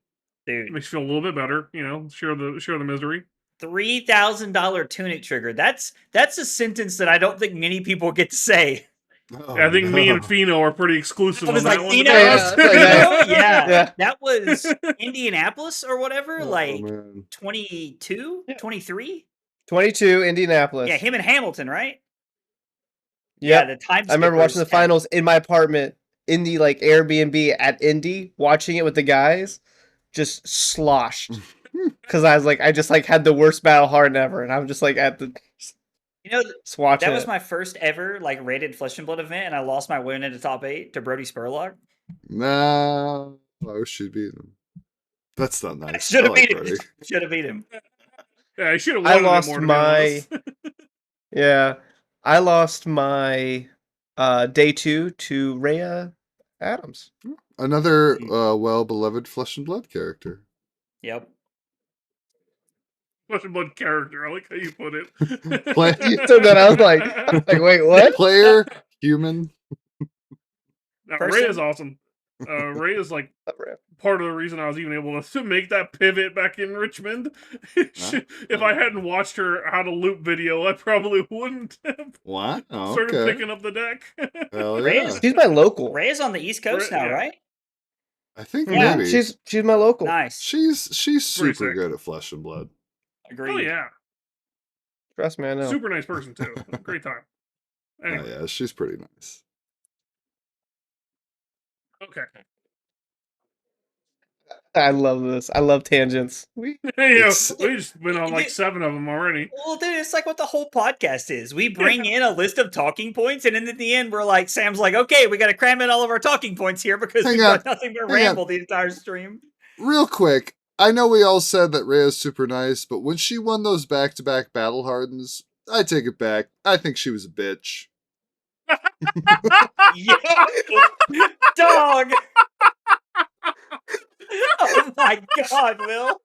Speaker 3: dude,
Speaker 4: Makes you feel a little bit better. You know, share the misery.
Speaker 3: $3,000 tunic trigger. That's a sentence that I don't think many people get to say.
Speaker 2: Oh,
Speaker 4: I think me and
Speaker 2: no.
Speaker 4: Fino are pretty exclusive
Speaker 3: I was
Speaker 4: on
Speaker 3: like,
Speaker 4: that one.
Speaker 3: Fino,
Speaker 4: to be honest.
Speaker 3: yeah. That was Indianapolis or whatever,
Speaker 2: Oh,
Speaker 3: like
Speaker 2: man.
Speaker 3: 22, 23?
Speaker 1: 22, Indianapolis.
Speaker 3: Yeah, him and Hamilton, right?
Speaker 1: Yep.
Speaker 3: Yeah, the time
Speaker 1: I remember watching the
Speaker 3: skippers
Speaker 1: finals in my apartment in the like Airbnb at Indy, watching it with the guys, just sloshed. Because I was like, I just like had the worst battle hard ever, and I'm just like at the
Speaker 3: You know,
Speaker 1: just watching
Speaker 3: that was
Speaker 1: it.
Speaker 3: my first ever like rated Flesh and Blood event, and I lost my win into top 8 to Brody Spurlock.
Speaker 2: Nah, I wish you'd beat him. That's not nice.
Speaker 3: Should have
Speaker 2: I like
Speaker 3: beat him.
Speaker 2: Brody.
Speaker 3: Should have beat him.
Speaker 4: Yeah, I should have
Speaker 1: I
Speaker 4: wanted
Speaker 1: lost
Speaker 4: it more, to be
Speaker 1: my
Speaker 4: honest.
Speaker 1: yeah, I lost my day 2 to Rhea Adams.
Speaker 2: Another well-beloved Flesh and Blood character.
Speaker 3: Yep.
Speaker 4: Flesh and Blood character. I like how you put it.
Speaker 2: Play-
Speaker 1: So then I was like, wait, what?
Speaker 2: Player, human.
Speaker 4: Now,
Speaker 3: Person?
Speaker 4: Ray is awesome. Ray is like part of the reason I was even able to make that pivot back in Richmond. If I hadn't watched her how to loop video, I probably wouldn't have
Speaker 2: What? Oh,
Speaker 4: started
Speaker 2: okay.
Speaker 4: picking up the deck.
Speaker 2: Hell
Speaker 3: Ray
Speaker 2: yeah.
Speaker 3: is-
Speaker 1: She's my local.
Speaker 3: Ray is on the East Coast
Speaker 4: Ray-
Speaker 3: now,
Speaker 4: yeah.
Speaker 3: right?
Speaker 2: I think
Speaker 1: Yeah,
Speaker 2: maybe.
Speaker 1: she's my local.
Speaker 3: Nice.
Speaker 2: She's
Speaker 4: Pretty
Speaker 2: super
Speaker 4: sick.
Speaker 2: good at Flesh and Blood.
Speaker 3: Agreed.
Speaker 4: Oh yeah,
Speaker 1: Trust me, I know.
Speaker 4: super nice person too. Great time. Anyway,
Speaker 2: Oh yeah, she's pretty nice.
Speaker 4: okay.
Speaker 1: I love this. I love tangents.
Speaker 4: Yeah,
Speaker 2: It's-
Speaker 4: we just been on like 7 of them already.
Speaker 3: Well, dude, it's like what the whole podcast is. We bring in a list of talking points, and then at the end, we're like, Sam's like, okay, we got to cram in all of our talking points here because
Speaker 2: Hang
Speaker 3: we've
Speaker 2: on.
Speaker 3: got nothing but
Speaker 2: Hang on.
Speaker 3: ramble the entire stream.
Speaker 2: Real quick, I know we all said that Rhea's super nice, but when she won those back-to-back battle hardens, I take it back. I think she was a bitch.
Speaker 3: Yeah. Dog. Oh my god, Will.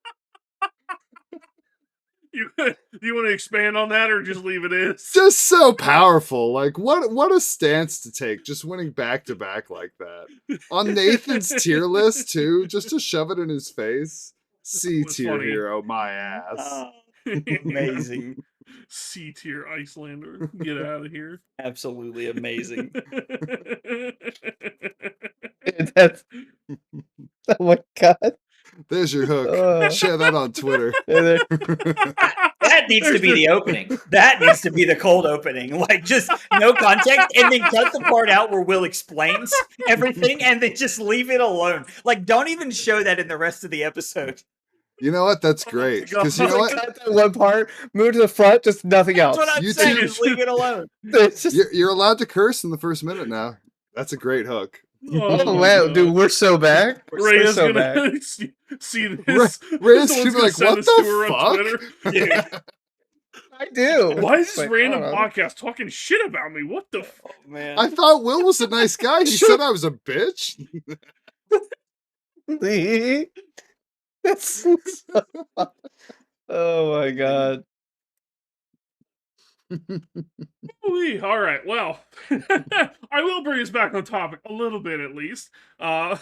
Speaker 4: You want to expand on that or just leave it as?
Speaker 2: Just so powerful. Like what a stance to take, just winning back-to-back like that. On Nathan's tier list too, just to shove it in his face. C
Speaker 4: was
Speaker 2: tier
Speaker 4: funny.
Speaker 2: hero, my ass.
Speaker 3: Amazing.
Speaker 4: C tier Icelander. Get out of here.
Speaker 3: Absolutely amazing.
Speaker 1: That's oh my god.
Speaker 2: There's your hook.
Speaker 1: Oh.
Speaker 2: Share that on Twitter.
Speaker 3: That needs to be the opening. That needs to be the cold opening. Like, just no context, and then cut the part out where Will explains everything, and then just leave it alone. Like, don't even show that in the rest of the episode.
Speaker 2: You know what? That's great. Because you know what?
Speaker 1: Cut that one part, move to the front, just nothing else.
Speaker 3: That's what I'm
Speaker 2: You
Speaker 3: saying.
Speaker 2: two-
Speaker 3: Just leave it alone.
Speaker 1: It's just,
Speaker 2: You're allowed to curse in the first minute now. That's a great hook.
Speaker 1: oh wow, dude, we're so back.
Speaker 4: Ray
Speaker 1: We're
Speaker 4: is
Speaker 1: so
Speaker 4: gonna
Speaker 1: back.
Speaker 4: see this.
Speaker 2: Ray's
Speaker 4: Someone's
Speaker 2: gonna be like,
Speaker 4: send
Speaker 2: what
Speaker 4: this to her on
Speaker 2: the fuck?
Speaker 4: Twitter.
Speaker 1: I do.
Speaker 4: Why is this
Speaker 1: Like, I
Speaker 4: random
Speaker 1: don't know.
Speaker 4: podcast talking shit about me? What the?
Speaker 3: Oh man.
Speaker 2: I thought Will was a nice guy. He said I was a bitch.
Speaker 1: That's oh my god.
Speaker 4: All right. Well, I will bring us back on topic a little bit, at least. All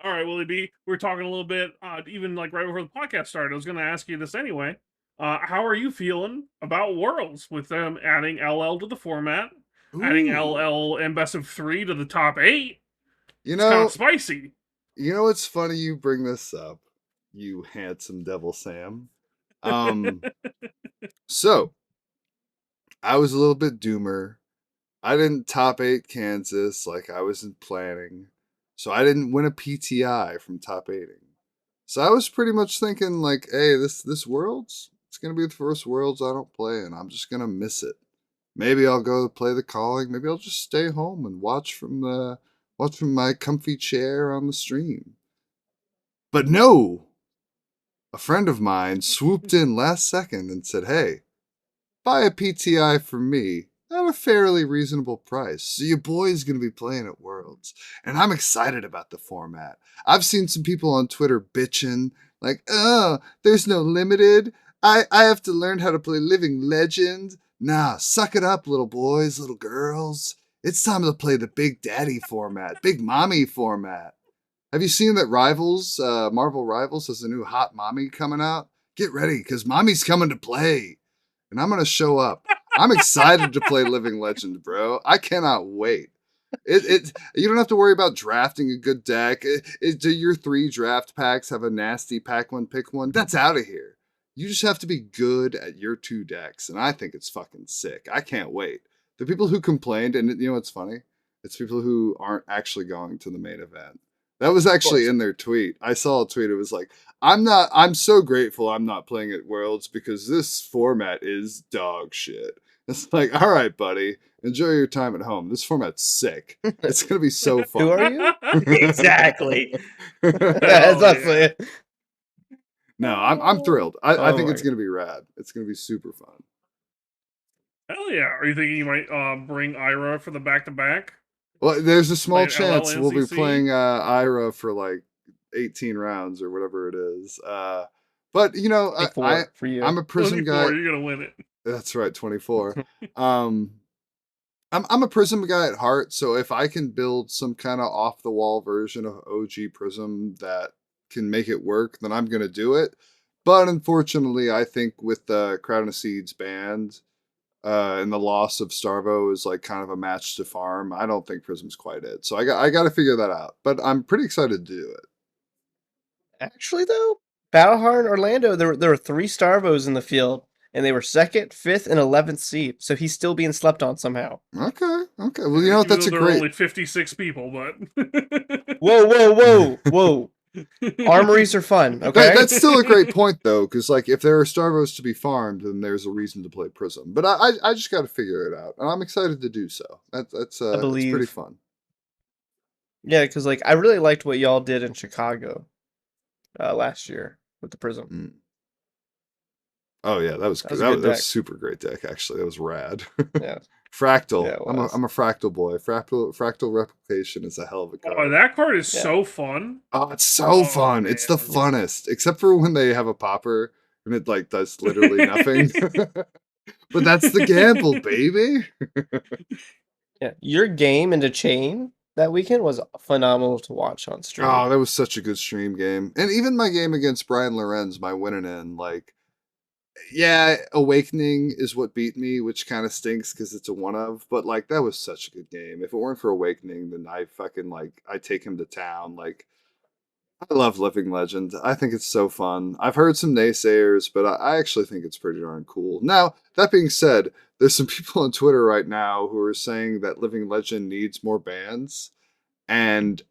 Speaker 4: right, Willie B. We're talking a little bit, even like right before the podcast started. I was going to ask you this anyway. How are you feeling about Worlds with them adding LL to the format, adding
Speaker 2: Ooh.
Speaker 4: LL and Best of 3 to the top 8?
Speaker 2: You
Speaker 4: It's kind
Speaker 2: know,
Speaker 4: of spicy.
Speaker 2: you know what's funny you bring this up, you handsome devil Sam. So I was a little bit doomer. I didn't top 8 Kansas like I wasn't planning. So I didn't win a PTI from top 8ing. So I was pretty much thinking like, hey, this Worlds, it's gonna be the first Worlds I don't play, and I'm just gonna miss it. Maybe I'll go play the calling. Maybe I'll just stay home and watch from my comfy chair on the stream. But no, a friend of mine swooped in last second and said, hey, buy a PTI for me at a fairly reasonable price. So your boy's going to be playing at Worlds. And I'm excited about the format. I've seen some people on Twitter bitching, like, oh, there's no limited. I have to learn how to play Living Legend. Nah, suck it up, little boys, little girls. It's time to play the Big Daddy format, Big Mommy format. Have you seen that Marvel Rivals has a new hot mommy coming out? Get ready, because mommy's coming to play. And I'm going to show up. I'm excited to play Living Legend, bro. I cannot wait. You don't have to worry about drafting a good deck. Do your 3 draft packs have a nasty pack one, pick one? That's out of here. You just have to be good at your 2 decks. And I think it's fucking sick. I can't wait. The people who complained, and you know what's funny? It's people who aren't actually going to the main event. That was actually in their tweet. I saw a tweet. It was like, I'm so grateful I'm not playing at Worlds because this format is dog shit. It's like, all right, buddy, enjoy your time at home. This format's sick. It's going to be so fun.
Speaker 1: Who are you?
Speaker 3: Exactly.
Speaker 1: That's it.
Speaker 2: No, I'm thrilled. I
Speaker 1: Oh
Speaker 2: think
Speaker 1: my
Speaker 2: it's going to be rad. It's going to be super fun.
Speaker 4: Hell yeah. Are you thinking you might bring Ira for the back-to-back?
Speaker 2: Well, there's a small
Speaker 4: Like
Speaker 2: chance we'll be
Speaker 4: LLNCC?
Speaker 2: playing Ira for like 18 rounds or whatever it is. But you know,
Speaker 1: 24 for you.
Speaker 2: I'm a Prism
Speaker 4: 24,
Speaker 2: guy.
Speaker 4: you're going to win it.
Speaker 2: That's right, 24. I'm a Prism guy at heart, so if I can build some kind of off the wall version of OG Prism that can make it work, then I'm gonna do it. But unfortunately, I think with the Crown of Seeds banned, and the loss of Starvo is like kind of a match to farm, I don't think Prism's quite it. So I got to figure that out. But I'm pretty excited to do it.
Speaker 1: Actually, though, Battleheart Orlando, there were 3 Starvos in the field, and they were 2nd, 5th, and 11th seed. So he's still being slept on somehow.
Speaker 2: Okay. Well, you know what?
Speaker 4: Even
Speaker 2: That's a
Speaker 4: though there are
Speaker 2: great.
Speaker 4: only 56 people, but...
Speaker 1: Whoa. Armories are fun, okay?
Speaker 2: That's still a great point, though, because like if there are Starvos to be farmed, then there's a reason to play Prism. But I just got to figure it out, and I'm excited to do so. That's it's pretty fun.
Speaker 1: Yeah, because like I really liked what y'all did in Chicago last year with the Prism.
Speaker 2: Mm. Oh yeah, that was
Speaker 1: That was a good
Speaker 2: that was
Speaker 1: deck.
Speaker 2: super great deck. Actually, that was rad.
Speaker 1: Yeah.
Speaker 2: Fractal.
Speaker 1: Yeah, it
Speaker 2: I'm a fractal boy. Fractal replication is a hell of a card.
Speaker 4: Oh, that card is
Speaker 1: Yeah.
Speaker 4: so fun.
Speaker 2: Oh, it's so fun. It's the
Speaker 4: man.
Speaker 2: funnest, except for when they have a popper and it like does literally nothing. But that's the gamble, baby.
Speaker 1: Yeah, your game into Chain that weekend was phenomenal to watch on stream.
Speaker 2: Oh, that was such a good stream game. And even my game against Brian Lorenz, my winning in, like, yeah, Awakening is what beat me, which kind of stinks because it's a one of, but like that was such a good game. If it weren't for Awakening, then I fucking like I take him to town. Like I love Living Legend. I think it's so fun. I've heard some naysayers, but I actually think it's pretty darn cool. Now, that being said, there's some people on Twitter right now who are saying that Living Legend needs more bans, and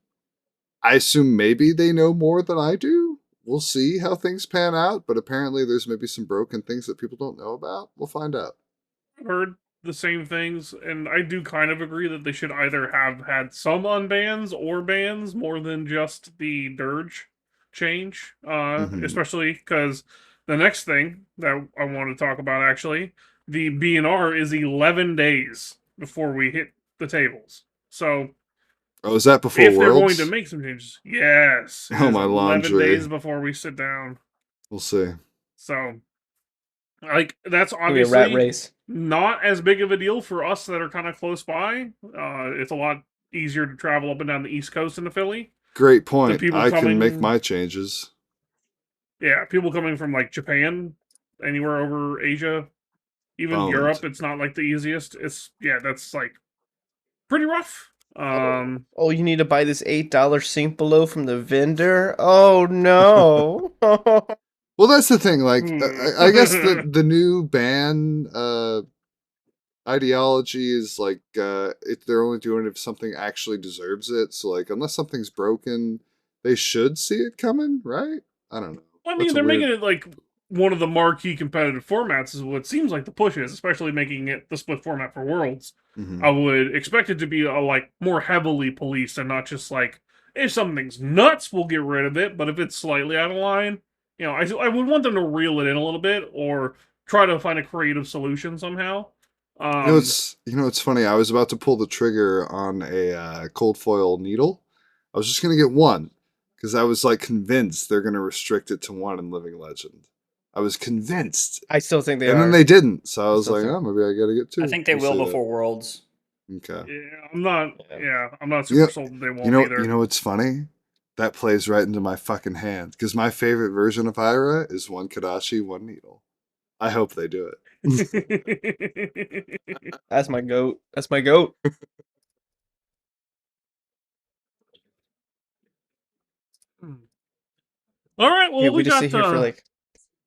Speaker 2: I assume maybe they know more than I do. We'll see how things pan out, but apparently there's maybe some broken things that people don't know about. We'll find out.
Speaker 4: I've heard the same things, and I do kind of agree that they should either have had some unbans or bans more than just the Dirge change,
Speaker 2: Mhm.
Speaker 4: especially because The next thing that I want to talk about, actually, the BNR is 11 days before we hit the tables. So
Speaker 2: Oh, is that before
Speaker 4: if they're going to
Speaker 2: Worlds?
Speaker 4: make some changes, yes, it
Speaker 2: Oh,
Speaker 4: is
Speaker 2: my
Speaker 4: 11
Speaker 2: laundry.
Speaker 4: days before we sit down.
Speaker 2: We'll see.
Speaker 4: So, like, that's
Speaker 1: It's gonna be a rat
Speaker 4: obviously
Speaker 1: race.
Speaker 4: not as big of a deal for us that are kind of close by. It's a lot easier to travel up and down the East Coast into Philly.
Speaker 2: Great
Speaker 4: The
Speaker 2: point.
Speaker 4: people
Speaker 2: I can make
Speaker 4: coming,
Speaker 2: my changes.
Speaker 4: yeah, people coming from like Japan, anywhere over Asia, even
Speaker 2: Boned.
Speaker 4: Europe, it's not like the easiest. It's yeah, that's like pretty rough.
Speaker 1: Oh, you need to buy this $8 sink below from the vendor? Oh no.
Speaker 2: Well, that's the thing. Like, I guess the
Speaker 4: Hmm.
Speaker 2: the new ban ideology is like they're only doing it if something actually deserves it. So, like, unless something's broken, they should see it coming, right? I don't know.
Speaker 4: I mean,
Speaker 2: That's a
Speaker 4: they're making
Speaker 2: weird.
Speaker 4: it like one of the marquee competitive formats is what seems like the push is, especially making it the split format for Worlds.
Speaker 2: Mhm.
Speaker 4: I would expect it to be like more heavily policed and not just like if something's nuts, we'll get rid of it, but if it's slightly out of line, I would want them to reel it in a little bit or try to find a creative solution somehow. Um,
Speaker 2: It's funny. I was about to pull the trigger on a cold foil needle. I was just gonna get one because I was like convinced they're gonna restrict it to one in Living Legend. I was convinced,
Speaker 1: I still think they
Speaker 2: and then
Speaker 1: are.
Speaker 2: they didn't. So I
Speaker 1: I
Speaker 2: was
Speaker 1: still
Speaker 2: like,
Speaker 1: think.
Speaker 2: oh, maybe I gotta get
Speaker 3: I
Speaker 2: two.
Speaker 3: think they
Speaker 2: We'll
Speaker 3: will
Speaker 2: see that.
Speaker 3: before Worlds.
Speaker 2: Okay.
Speaker 4: yeah, I'm not.
Speaker 1: Yeah.
Speaker 4: Yeah, I'm not
Speaker 2: You
Speaker 4: super
Speaker 2: know,
Speaker 4: sold that they
Speaker 2: you
Speaker 4: won't
Speaker 2: know, you
Speaker 4: either.
Speaker 2: know what's funny? That plays right into my fucking hand because my favorite version of Ira is one Kadashi, one needle. I hope they do it.
Speaker 1: That's my goat. That's my goat.
Speaker 4: All right,
Speaker 1: Okay,
Speaker 4: well,
Speaker 1: we
Speaker 4: we
Speaker 1: just sit
Speaker 4: got
Speaker 1: here for like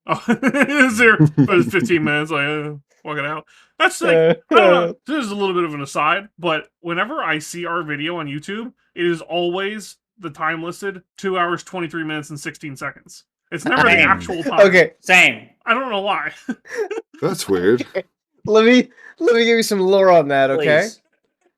Speaker 4: oh, is there 15 minutes like walking out. That's like I don't know. This is a little bit of an aside, but whenever I see our video on YouTube, it is always the time listed 2 hours 23 minutes and 16 seconds. It's never the
Speaker 3: Same.
Speaker 4: actual time.
Speaker 1: Okay,
Speaker 3: Same.
Speaker 4: I don't know why.
Speaker 2: That's weird.
Speaker 1: let me let me give you some lore on that, okay?
Speaker 3: Please.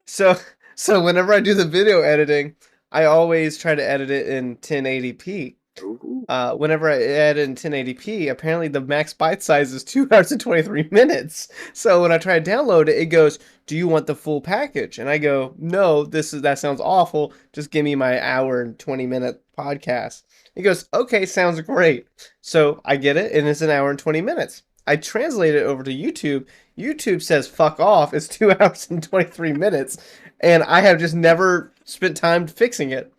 Speaker 1: So so whenever I do the video editing, I always try to edit it in 1080p.
Speaker 2: Ooh.
Speaker 1: Whenever I edit in 1080p, apparently the max byte size is 2 hours and 23 minutes. So when I try to download it, it goes, "Do you want the full package?" And I go, "No, that sounds awful. Just give me my hour and 20-minute podcast." It goes, "Okay, sounds great." So I get it, and it's an hour and 20 minutes. I translate it over to YouTube. YouTube says, "Fuck off. It's 2 hours and 23 minutes." And I have just never spent time fixing it.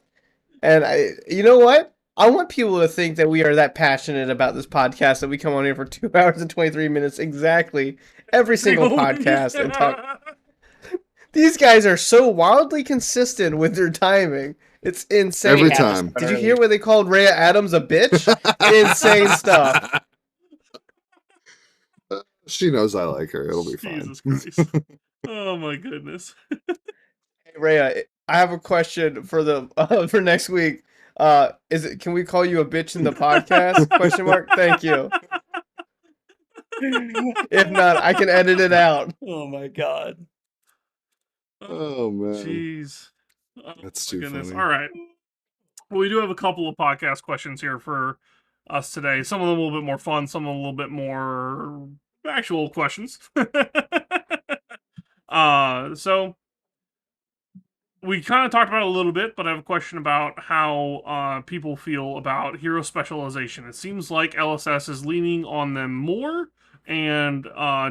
Speaker 1: And you know what? I want people to think that we are that passionate about this podcast that we come on here for 2 hours and 23 minutes exactly every single podcast and talk. These guys are so wildly consistent with their timing. It's insane.
Speaker 2: Every
Speaker 3: We have to
Speaker 2: time.
Speaker 3: start
Speaker 1: Did you
Speaker 3: early.
Speaker 1: hear when they called Rhea Adams a bitch? Insane stuff.
Speaker 2: She knows I like her. It'll be fine.
Speaker 4: Jesus Christ. Oh my goodness.
Speaker 1: Hey, Rhea, I have a question for the for next week. Is it? Can we call you a bitch in the podcast? Question mark. Thank you. If not, I can edit it out.
Speaker 3: Oh my god.
Speaker 2: Oh man,
Speaker 4: Jeez. Oh
Speaker 2: that's
Speaker 4: my
Speaker 2: too
Speaker 4: goodness.
Speaker 2: funny.
Speaker 4: All right. Well, we do have a couple of podcast questions here for us today. Some of them a little bit more fun, some of them a little bit more actual questions. So we kind of talked about it a little bit, but I have a question about how people feel about hero specialization. It seems like LSS is leaning on them more, and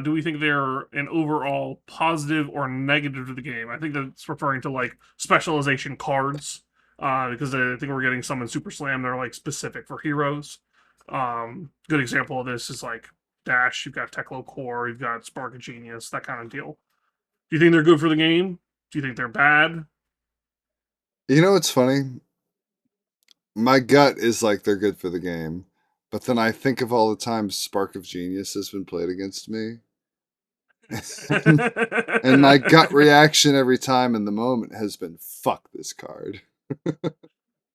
Speaker 4: do we think they're an overall positive or negative to the game? I think that's referring to like specialization cards, because I think we're getting some in Super Slam that are like specific for heroes. Good example of this is like Dash. You've got Teklo Core, you've got Spark of Genius, that kind of deal. Do you think they're good for the game? Do you think they're bad?
Speaker 2: You know what's funny? My gut is like they're good for the game, but then I think of all the times Spark of Genius has been played against me. And my gut reaction every time in the moment has been fuck this card.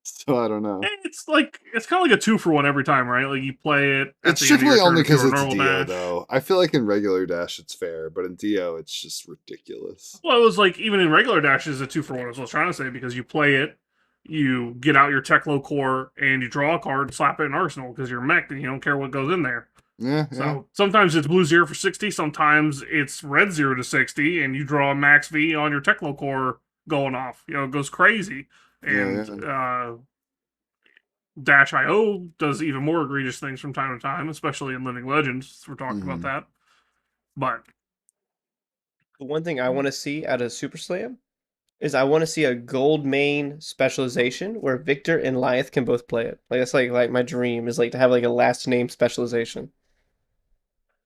Speaker 2: So I don't know.
Speaker 4: It's like it's kind of like a 2-for-1 every time, right? Like you play it at
Speaker 2: It's
Speaker 4: the end of your
Speaker 2: strictly
Speaker 4: turn
Speaker 2: only
Speaker 4: if you're
Speaker 2: because
Speaker 4: a
Speaker 2: it's
Speaker 4: normal
Speaker 2: Dio,
Speaker 4: dash.
Speaker 2: though. I feel like in regular Dash it's fair, but in Dio it's just ridiculous.
Speaker 4: Well, it was like even in regular dashes, a 2-for-1 is what I was trying to say because you play it, you get out your Teklo core and you draw a card, slap it in Arsenal because you're mech and you don't care what goes in there.
Speaker 2: Yeah.
Speaker 4: So sometimes it's blue 0 for 60, sometimes it's red 0 to 60, and you draw a max V on your Teklo core going off. It goes crazy. And Dash IO does even more egregious things from time to time, especially in Living Legends. We're talking about that. But
Speaker 1: The one thing I want to see out of Super Slam is I want to see a gold main specialization where Victor and Lyeth can both play it. Like that's like my dream is like to have like a last name specialization.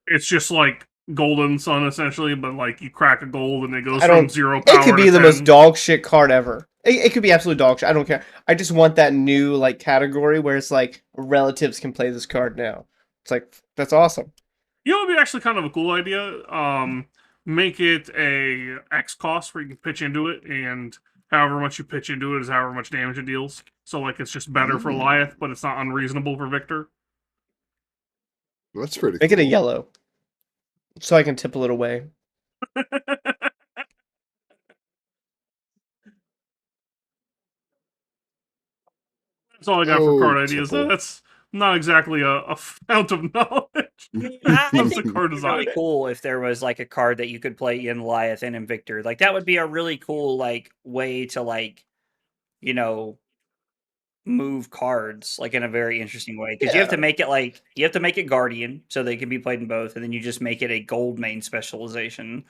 Speaker 4: it's just like Golden Sun essentially, but like you crack a gold and it goes
Speaker 1: I
Speaker 4: from
Speaker 1: don't.
Speaker 4: 0
Speaker 1: It
Speaker 4: power
Speaker 1: could be
Speaker 4: to
Speaker 1: the
Speaker 4: 10.
Speaker 1: most dog shit card ever. It could be absolute dog shit. I don't care. I just want that new like category where it's like relatives can play this card now. It's like that's awesome.
Speaker 4: It'd be actually kind of a cool idea. Make it a X cost where you can pitch into it, and however much you pitch into it is however much damage it deals. So like it's just better for Lyeth, but it's not unreasonable for Victor.
Speaker 2: That's pretty
Speaker 1: Make
Speaker 2: cool.
Speaker 1: it a yellow, so I can tipple it away.
Speaker 4: That's all I got for card ideas.
Speaker 2: Tipple.
Speaker 4: That's not exactly a fount of knowledge.
Speaker 3: I
Speaker 4: Of
Speaker 3: think
Speaker 4: the card
Speaker 3: it'd be really
Speaker 4: design.
Speaker 3: cool if there was like a card that you could play in Lyeth and in Victor. Like that would be a really cool like way to like, you know, move cards like in a very interesting way because you have to
Speaker 1: Yeah.
Speaker 3: make it like you have to make it Guardian so they can be played in both, and then you just make it a gold main specialization,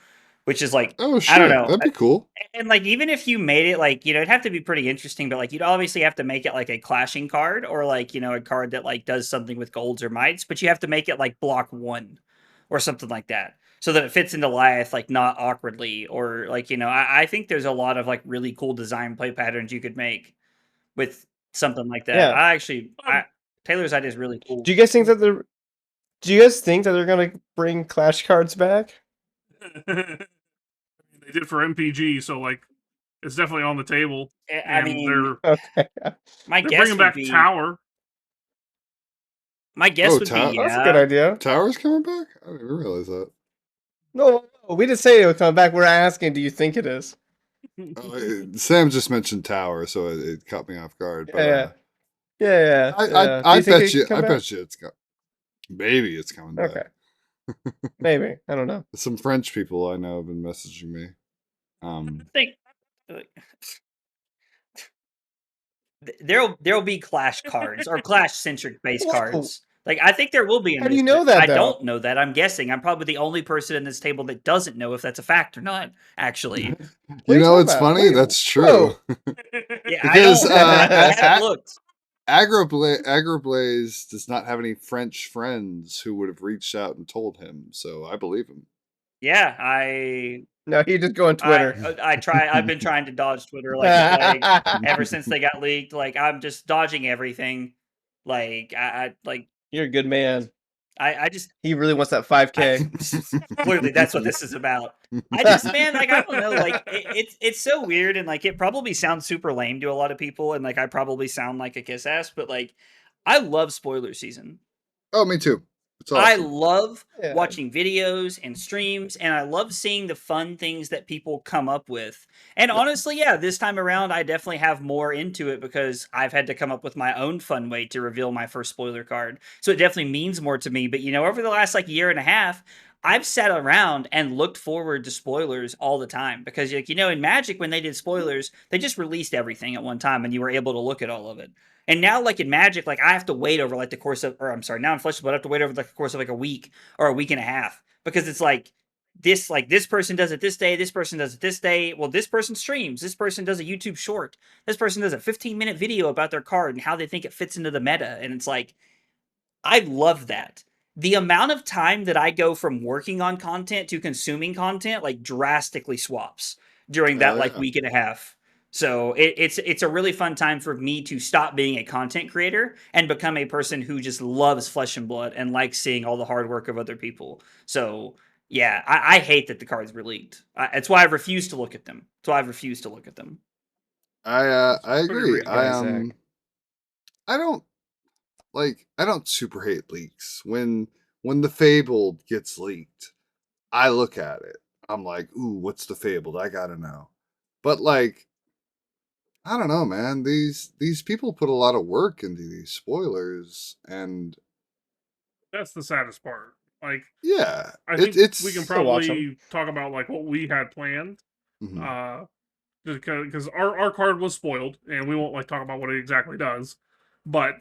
Speaker 3: which is like
Speaker 2: Oh shit,
Speaker 3: I don't know.
Speaker 2: that'd be cool.
Speaker 3: And like even if you made it like it'd have to be pretty interesting, but like you'd obviously have to make it like a clashing card or like a card that like does something with golds or mites, but you have to make it like block 1 or something like that so that it fits into Lyeth like not awkwardly or like I think there's a lot of like really cool design play patterns you could make with something like that.
Speaker 1: Yeah.
Speaker 3: Taylor's idea is really cool.
Speaker 1: Do you guys think that they're? Do you guys think that they're gonna bring Clash cards back?
Speaker 4: They did for MPG, so like it's definitely on the table.
Speaker 3: I
Speaker 4: And
Speaker 3: mean,
Speaker 1: Okay.
Speaker 3: my
Speaker 4: they're
Speaker 3: guess
Speaker 4: bringing
Speaker 3: would
Speaker 4: back
Speaker 3: be
Speaker 4: Tower.
Speaker 3: my guess would be
Speaker 1: That's a good idea.
Speaker 2: Tower's coming back? I didn't even realize that.
Speaker 1: No, we didn't say it would come back. We're asking, do you think it is?
Speaker 2: Sam just mentioned Tower, so it caught me off guard. But
Speaker 1: Yeah.
Speaker 2: I bet you it's got. Maybe it's coming back.
Speaker 1: Okay. Maybe. I don't know.
Speaker 2: Some French people I know have been messaging me.
Speaker 3: I think there'll be Clash cards or Clash centric base
Speaker 1: Whoa.
Speaker 3: cards. Like I think there will be.
Speaker 1: How do you know that,
Speaker 3: I
Speaker 1: though?
Speaker 3: don't know that. I'm guessing. I'm probably the only person in this table that doesn't know if that's a fact or not. Actually,
Speaker 1: What are you talking
Speaker 2: it's
Speaker 1: about?
Speaker 2: funny.
Speaker 1: Wait,
Speaker 2: That's true.
Speaker 3: yeah,
Speaker 2: Because
Speaker 3: I haven't looked.
Speaker 2: Agroblaze does not have any French friends who would have reached out and told him, so I believe him.
Speaker 3: Yeah,
Speaker 1: No, you just go on Twitter.
Speaker 3: I've been trying to dodge Twitter like the plague ever since they got leaked. Like I'm just dodging everything. Like I like
Speaker 1: You're a good man.
Speaker 3: I just
Speaker 1: He really wants that 5K.
Speaker 3: clearly that's what this is about. I just man, like I don't know, like it's so weird and like it probably sounds super lame to a lot of people, and like I probably sound like a kiss ass, but like I love spoiler season.
Speaker 2: Oh, me too. It's awesome.
Speaker 3: I love
Speaker 1: Yeah.
Speaker 3: watching videos and streams, and I love seeing the fun things that people come up with. And honestly, yeah, this time around, I definitely have more into it because I've had to come up with my own fun way to reveal my first spoiler card. So it definitely means more to me. But over the last like year and a half, I've sat around and looked forward to spoilers all the time because, like, in Magic, when they did spoilers, they just released everything at one time and you were able to look at all of it. And now, like in Magic, like I have to wait over like the course of, or I'm sorry, now in Flesh, but I have to wait over the course of like a week or a week and a half because it's like this person does it this day, this person does it this day. Well, this person streams, this person does a YouTube short, this person does a 15-minute video about their card and how they think it fits into the meta, and it's like I love that. The amount of time that I go from working on content to consuming content like drastically swaps during that like week and a half. So it's a really fun time for me to stop being a content creator and become a person who just loves flesh and blood and likes seeing all the hard work of other people. So yeah, I hate that the cards were leaked. That's why I refuse to look at them. I
Speaker 2: agree.
Speaker 1: Zach.
Speaker 2: I don't super hate leaks. When the Fabled gets leaked, I look at it. I'm like, ooh, what's the Fabled? I gotta know. But like I don't know, man. These people put a lot of work into these spoilers, and
Speaker 4: That's the saddest part. Like,
Speaker 2: yeah,
Speaker 4: I think we can
Speaker 2: it's.
Speaker 1: Still watch them.
Speaker 4: probably talk about like what we had planned.
Speaker 2: Mhm.
Speaker 4: Uh, because our card was spoiled, and we won't like talk about what it exactly does. But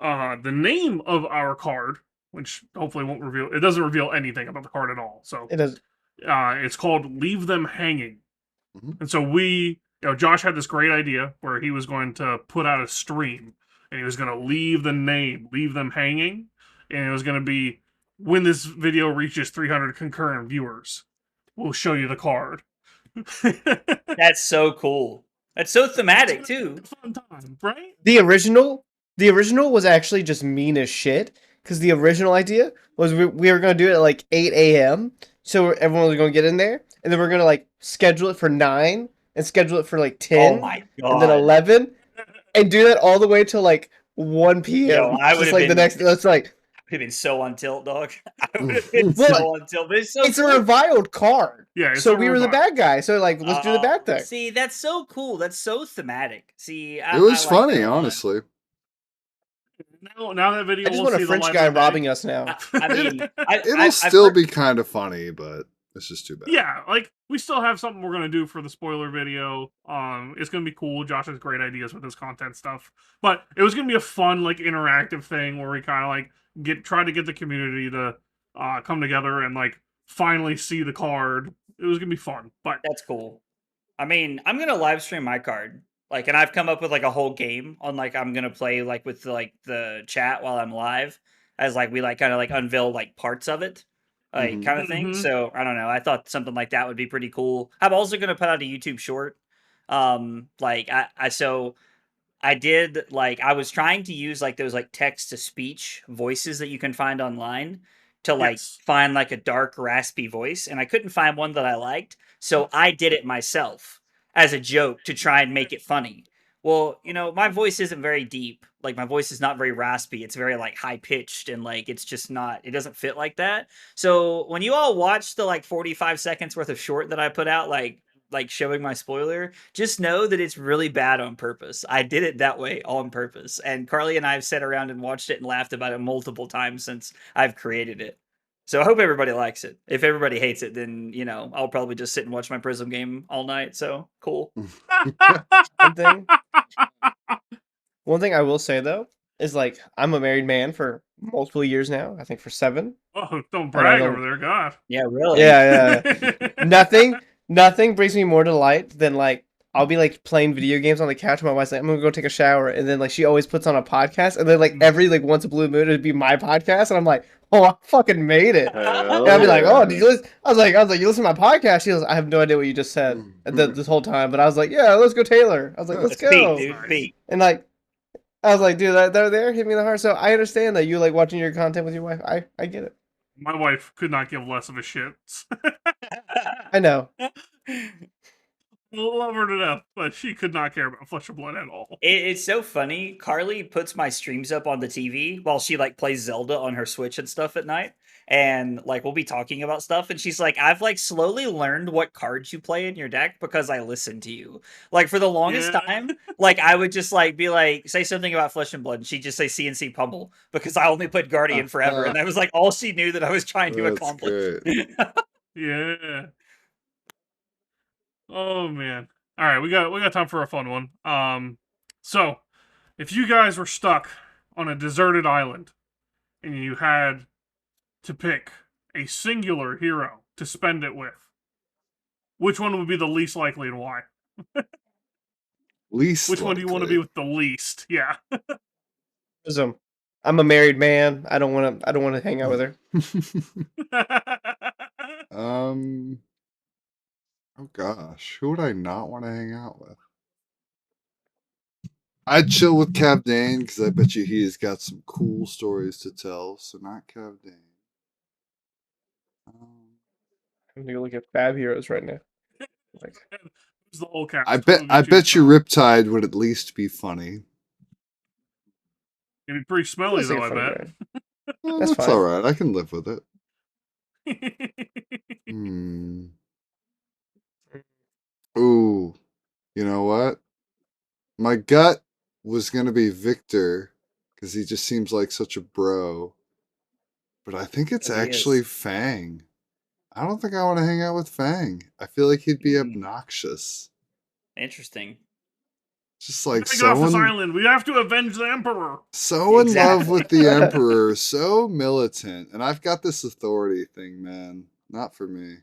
Speaker 4: the name of our card, which hopefully won't reveal, it doesn't reveal anything about the card at all. So
Speaker 1: It does.
Speaker 4: it's called Leave Them Hanging.
Speaker 2: Mhm.
Speaker 4: And so Josh had this great idea where he was going to put out a stream and he was going to leave the name, leave them hanging. And it was going to be when this video reaches 300 concurrent viewers, we'll show you the card.
Speaker 3: That's so cool. That's so
Speaker 4: It's
Speaker 3: thematic
Speaker 4: gonna be
Speaker 3: too.
Speaker 4: a fun time, right?
Speaker 1: The original was actually just mean as shit. Because the original idea was we were gonna do it at like 8 a.m. So everyone was gonna get in there, and then we're gonna like schedule it for 9 and schedule it for like
Speaker 3: Oh
Speaker 1: 10
Speaker 3: my
Speaker 1: and then
Speaker 3: god.
Speaker 1: 11 and do that all the way till like 1
Speaker 3: Yo,
Speaker 1: p.m.
Speaker 3: I would
Speaker 1: Just
Speaker 3: have
Speaker 1: like the
Speaker 3: been
Speaker 1: next. That's like
Speaker 3: so on tilt, dog. I would have been
Speaker 1: well,
Speaker 3: so on tilt. But it's so
Speaker 1: it's a
Speaker 3: cool.
Speaker 1: reviled card.
Speaker 4: Yeah, it's
Speaker 1: So
Speaker 4: a
Speaker 1: we were the
Speaker 4: revival.
Speaker 1: bad guy. So like let's do the bad thing.
Speaker 3: See, that's so cool. That's so thematic. See,
Speaker 2: It
Speaker 3: I
Speaker 2: was
Speaker 3: like
Speaker 2: funny,
Speaker 3: that a lot.
Speaker 2: honestly.
Speaker 4: Now that video
Speaker 1: I just
Speaker 4: will
Speaker 1: want a
Speaker 4: see the
Speaker 1: French
Speaker 4: light
Speaker 1: guy
Speaker 4: of the day.
Speaker 1: robbing us now.
Speaker 3: I mean,
Speaker 2: It'll
Speaker 3: I've
Speaker 2: still
Speaker 3: heard,
Speaker 2: be kind of funny, but it's just too bad.
Speaker 4: Yeah, like we still have something we're gonna do for the spoiler video. It's gonna be cool. Josh has great ideas with his content stuff, but it was gonna be a fun, like, interactive thing where we kind of like try to get the community to come together and like finally see the card. It was gonna be fun, but
Speaker 3: that's cool. I mean, I'm gonna live stream my card. Like, and I've come up with like a whole game on like I'm gonna play like with like the chat while I'm live, as like we like kind of like unveil like parts of it, like
Speaker 2: Mhm.
Speaker 3: kind of thing.
Speaker 4: Mhm.
Speaker 3: So I don't know. I thought something like that would be pretty cool. I'm also gonna put out a YouTube short. Like I did like I was trying to use like those like text to speech voices that you can find online to like
Speaker 4: yes,
Speaker 3: find like a dark raspy voice, and I couldn't find one that I liked, so I did it myself as a joke to try and make it funny. Well, my voice isn't very deep. Like my voice is not very raspy. It's very like high pitched and like it's just not it doesn't fit like that. So when you all watch the like 45 seconds worth of short that I put out like showing my spoiler, just know that it's really bad on purpose. I did it that way on purpose. And Carly and I have sat around and watched it and laughed about it multiple times since I've created it. So I hope everybody likes it. If everybody hates it, then, I'll probably just sit and watch my Prism game all night. So cool.
Speaker 1: One thing, one thing I will say though is like I'm a married man for multiple years now. I think for 7,
Speaker 4: oh, don't
Speaker 1: and I
Speaker 4: brag over
Speaker 1: don't.
Speaker 4: there, God.
Speaker 3: Yeah, really.
Speaker 1: Yeah, yeah. Nothing brings me more delight than like I'll be like playing video games on the couch. My wife's like, I'm gonna go take a shower, and then like she always puts on a podcast, and then like every like once a blue moon it'd be my podcast, and I'm like, oh, I fucking made it.
Speaker 2: Hell
Speaker 1: And I'd be like, oh,
Speaker 2: yeah.
Speaker 1: did you listen? I was like, you listen to my podcast? She goes, I have no idea what you just said this whole time, but I was like, yeah, let's go, Taylor. I was like, let's
Speaker 3: It's Pete,
Speaker 1: go.
Speaker 3: dude.
Speaker 4: Nice.
Speaker 3: Pete.
Speaker 1: And like, I was like, dude, that there hit me in the heart. So I understand that you like watching your content with your wife. I get it.
Speaker 4: My wife could not give less of a shit.
Speaker 1: I know.
Speaker 4: Love her to death, but she could not care about Flesh and Blood at all.
Speaker 3: It's so funny. Carly puts my streams up on the TV while she like plays Zelda on her Switch and stuff at night. And like we'll be talking about stuff, and she's like, I've like slowly learned what cards you play in your deck because I listen to you. Like for the longest
Speaker 4: Yeah.
Speaker 3: time, like I would just like be like, say something about Flesh and Blood, and she'd just say CNC Pummel because I only played Guardian forever, and that was like all she knew that I was trying to
Speaker 2: That's
Speaker 3: accomplish.
Speaker 2: great.
Speaker 4: Yeah. Oh man. All right, we got time for a fun one. So if you guys were stuck on a deserted island and you had to pick a singular hero to spend it with, which one would be the least likely and why?
Speaker 2: Least
Speaker 4: Which one do you want to be with the least? Yeah.
Speaker 1: Prism. I'm a married man. I don't want to hang out with her.
Speaker 2: um. Oh gosh, who would I not want to hang out with? I'd chill with Cav Dane because I bet you he's got some cool stories to tell. So not Cav Dane.
Speaker 1: I'm gonna look at Fab Heroes right now. Like,
Speaker 4: Who's the whole cast?
Speaker 2: I
Speaker 4: Who
Speaker 2: bet
Speaker 4: would
Speaker 2: I
Speaker 4: choose
Speaker 2: bet you
Speaker 4: from?
Speaker 2: Riptide would at least be funny.
Speaker 4: It'd be pretty smelly
Speaker 1: let's take
Speaker 4: though,
Speaker 1: a
Speaker 4: I
Speaker 1: funny
Speaker 4: bet.
Speaker 1: guy.
Speaker 2: That's
Speaker 1: fine.
Speaker 2: all right. I can live with it. Ooh, you know what? My gut was gonna be Victor because he just seems like such a bro, but I think it's
Speaker 3: Yes, he
Speaker 2: actually
Speaker 3: is.
Speaker 2: Fang. I don't think I want to hang out with Fang. I feel like he'd be
Speaker 3: Mm.
Speaker 2: obnoxious.
Speaker 3: Interesting.
Speaker 2: Just
Speaker 4: We
Speaker 2: like
Speaker 4: gotta get off this
Speaker 2: so
Speaker 4: island. We have to avenge the Emperor.
Speaker 2: in love
Speaker 3: Exactly.
Speaker 2: with the Emperor, so militant, and I've got this authority thing, man. Not for me.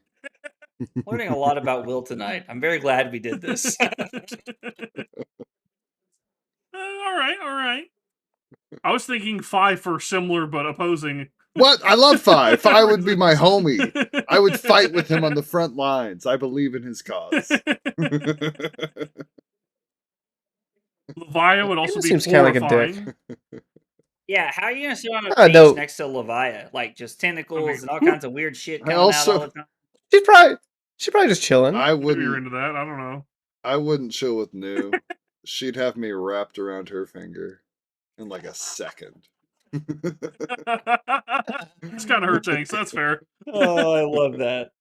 Speaker 3: Learning a lot about Will tonight. I'm very glad we did this.
Speaker 4: All right, all right. I was thinking 5 for similar but opposing.
Speaker 2: What? I love Fi. Fi would be my homie. I would fight with him on the front lines. I believe in his cause.
Speaker 4: Levia would also
Speaker 1: He
Speaker 4: be
Speaker 1: seems kinda like a dick.
Speaker 4: horrifying.
Speaker 3: Yeah, how are you gonna sit on a
Speaker 1: I
Speaker 3: base
Speaker 1: know.
Speaker 3: next to Levia? Like just tentacles and all
Speaker 4: who-
Speaker 3: kinds of weird shit
Speaker 2: I
Speaker 3: coming out all
Speaker 2: also-
Speaker 3: the time.
Speaker 1: She's probably just chilling.
Speaker 2: I
Speaker 4: Maybe you're
Speaker 2: wouldn't.
Speaker 4: into that. I don't know.
Speaker 2: I wouldn't chill with New. She'd have me wrapped around her finger in like a second.
Speaker 4: It's kind of her thing, so that's fair.
Speaker 3: Oh, I love that.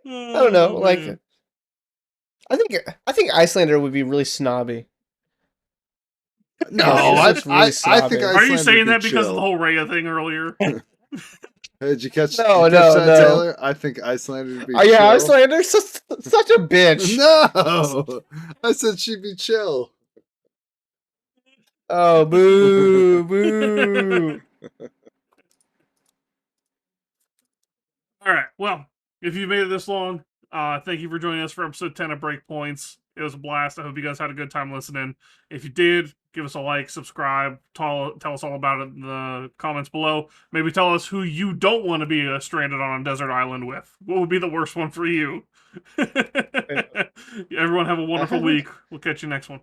Speaker 1: I don't know.
Speaker 4: Oh,
Speaker 1: Like,
Speaker 4: man.
Speaker 1: I think Icelander would be really snobby.
Speaker 2: No,
Speaker 1: Yeah, it's just really
Speaker 2: I think
Speaker 1: snobby.
Speaker 2: Icelander
Speaker 4: Are you
Speaker 2: would
Speaker 4: saying
Speaker 2: be
Speaker 4: that because of
Speaker 2: chill.
Speaker 4: the whole Rhea thing earlier?
Speaker 2: Hey, did you catch,
Speaker 1: No,
Speaker 2: did you catch that,
Speaker 1: no.
Speaker 2: Taylor? I think Icelander would be
Speaker 1: Oh yeah,
Speaker 2: chill.
Speaker 1: Icelander's such a bitch.
Speaker 2: No! I said she'd be chill.
Speaker 1: Oh, boo, boo.
Speaker 4: All right. Well, if you made it this long, thank you for joining us for episode 10 of Breakpoints. It was a blast. I hope you guys had a good time listening. If you did, give us a like, subscribe, tell us all about it in the comments below. Maybe tell us who you don't want to be stranded on a desert island with. What would be the worst one for you? Everyone have a wonderful week. We'll catch you next one.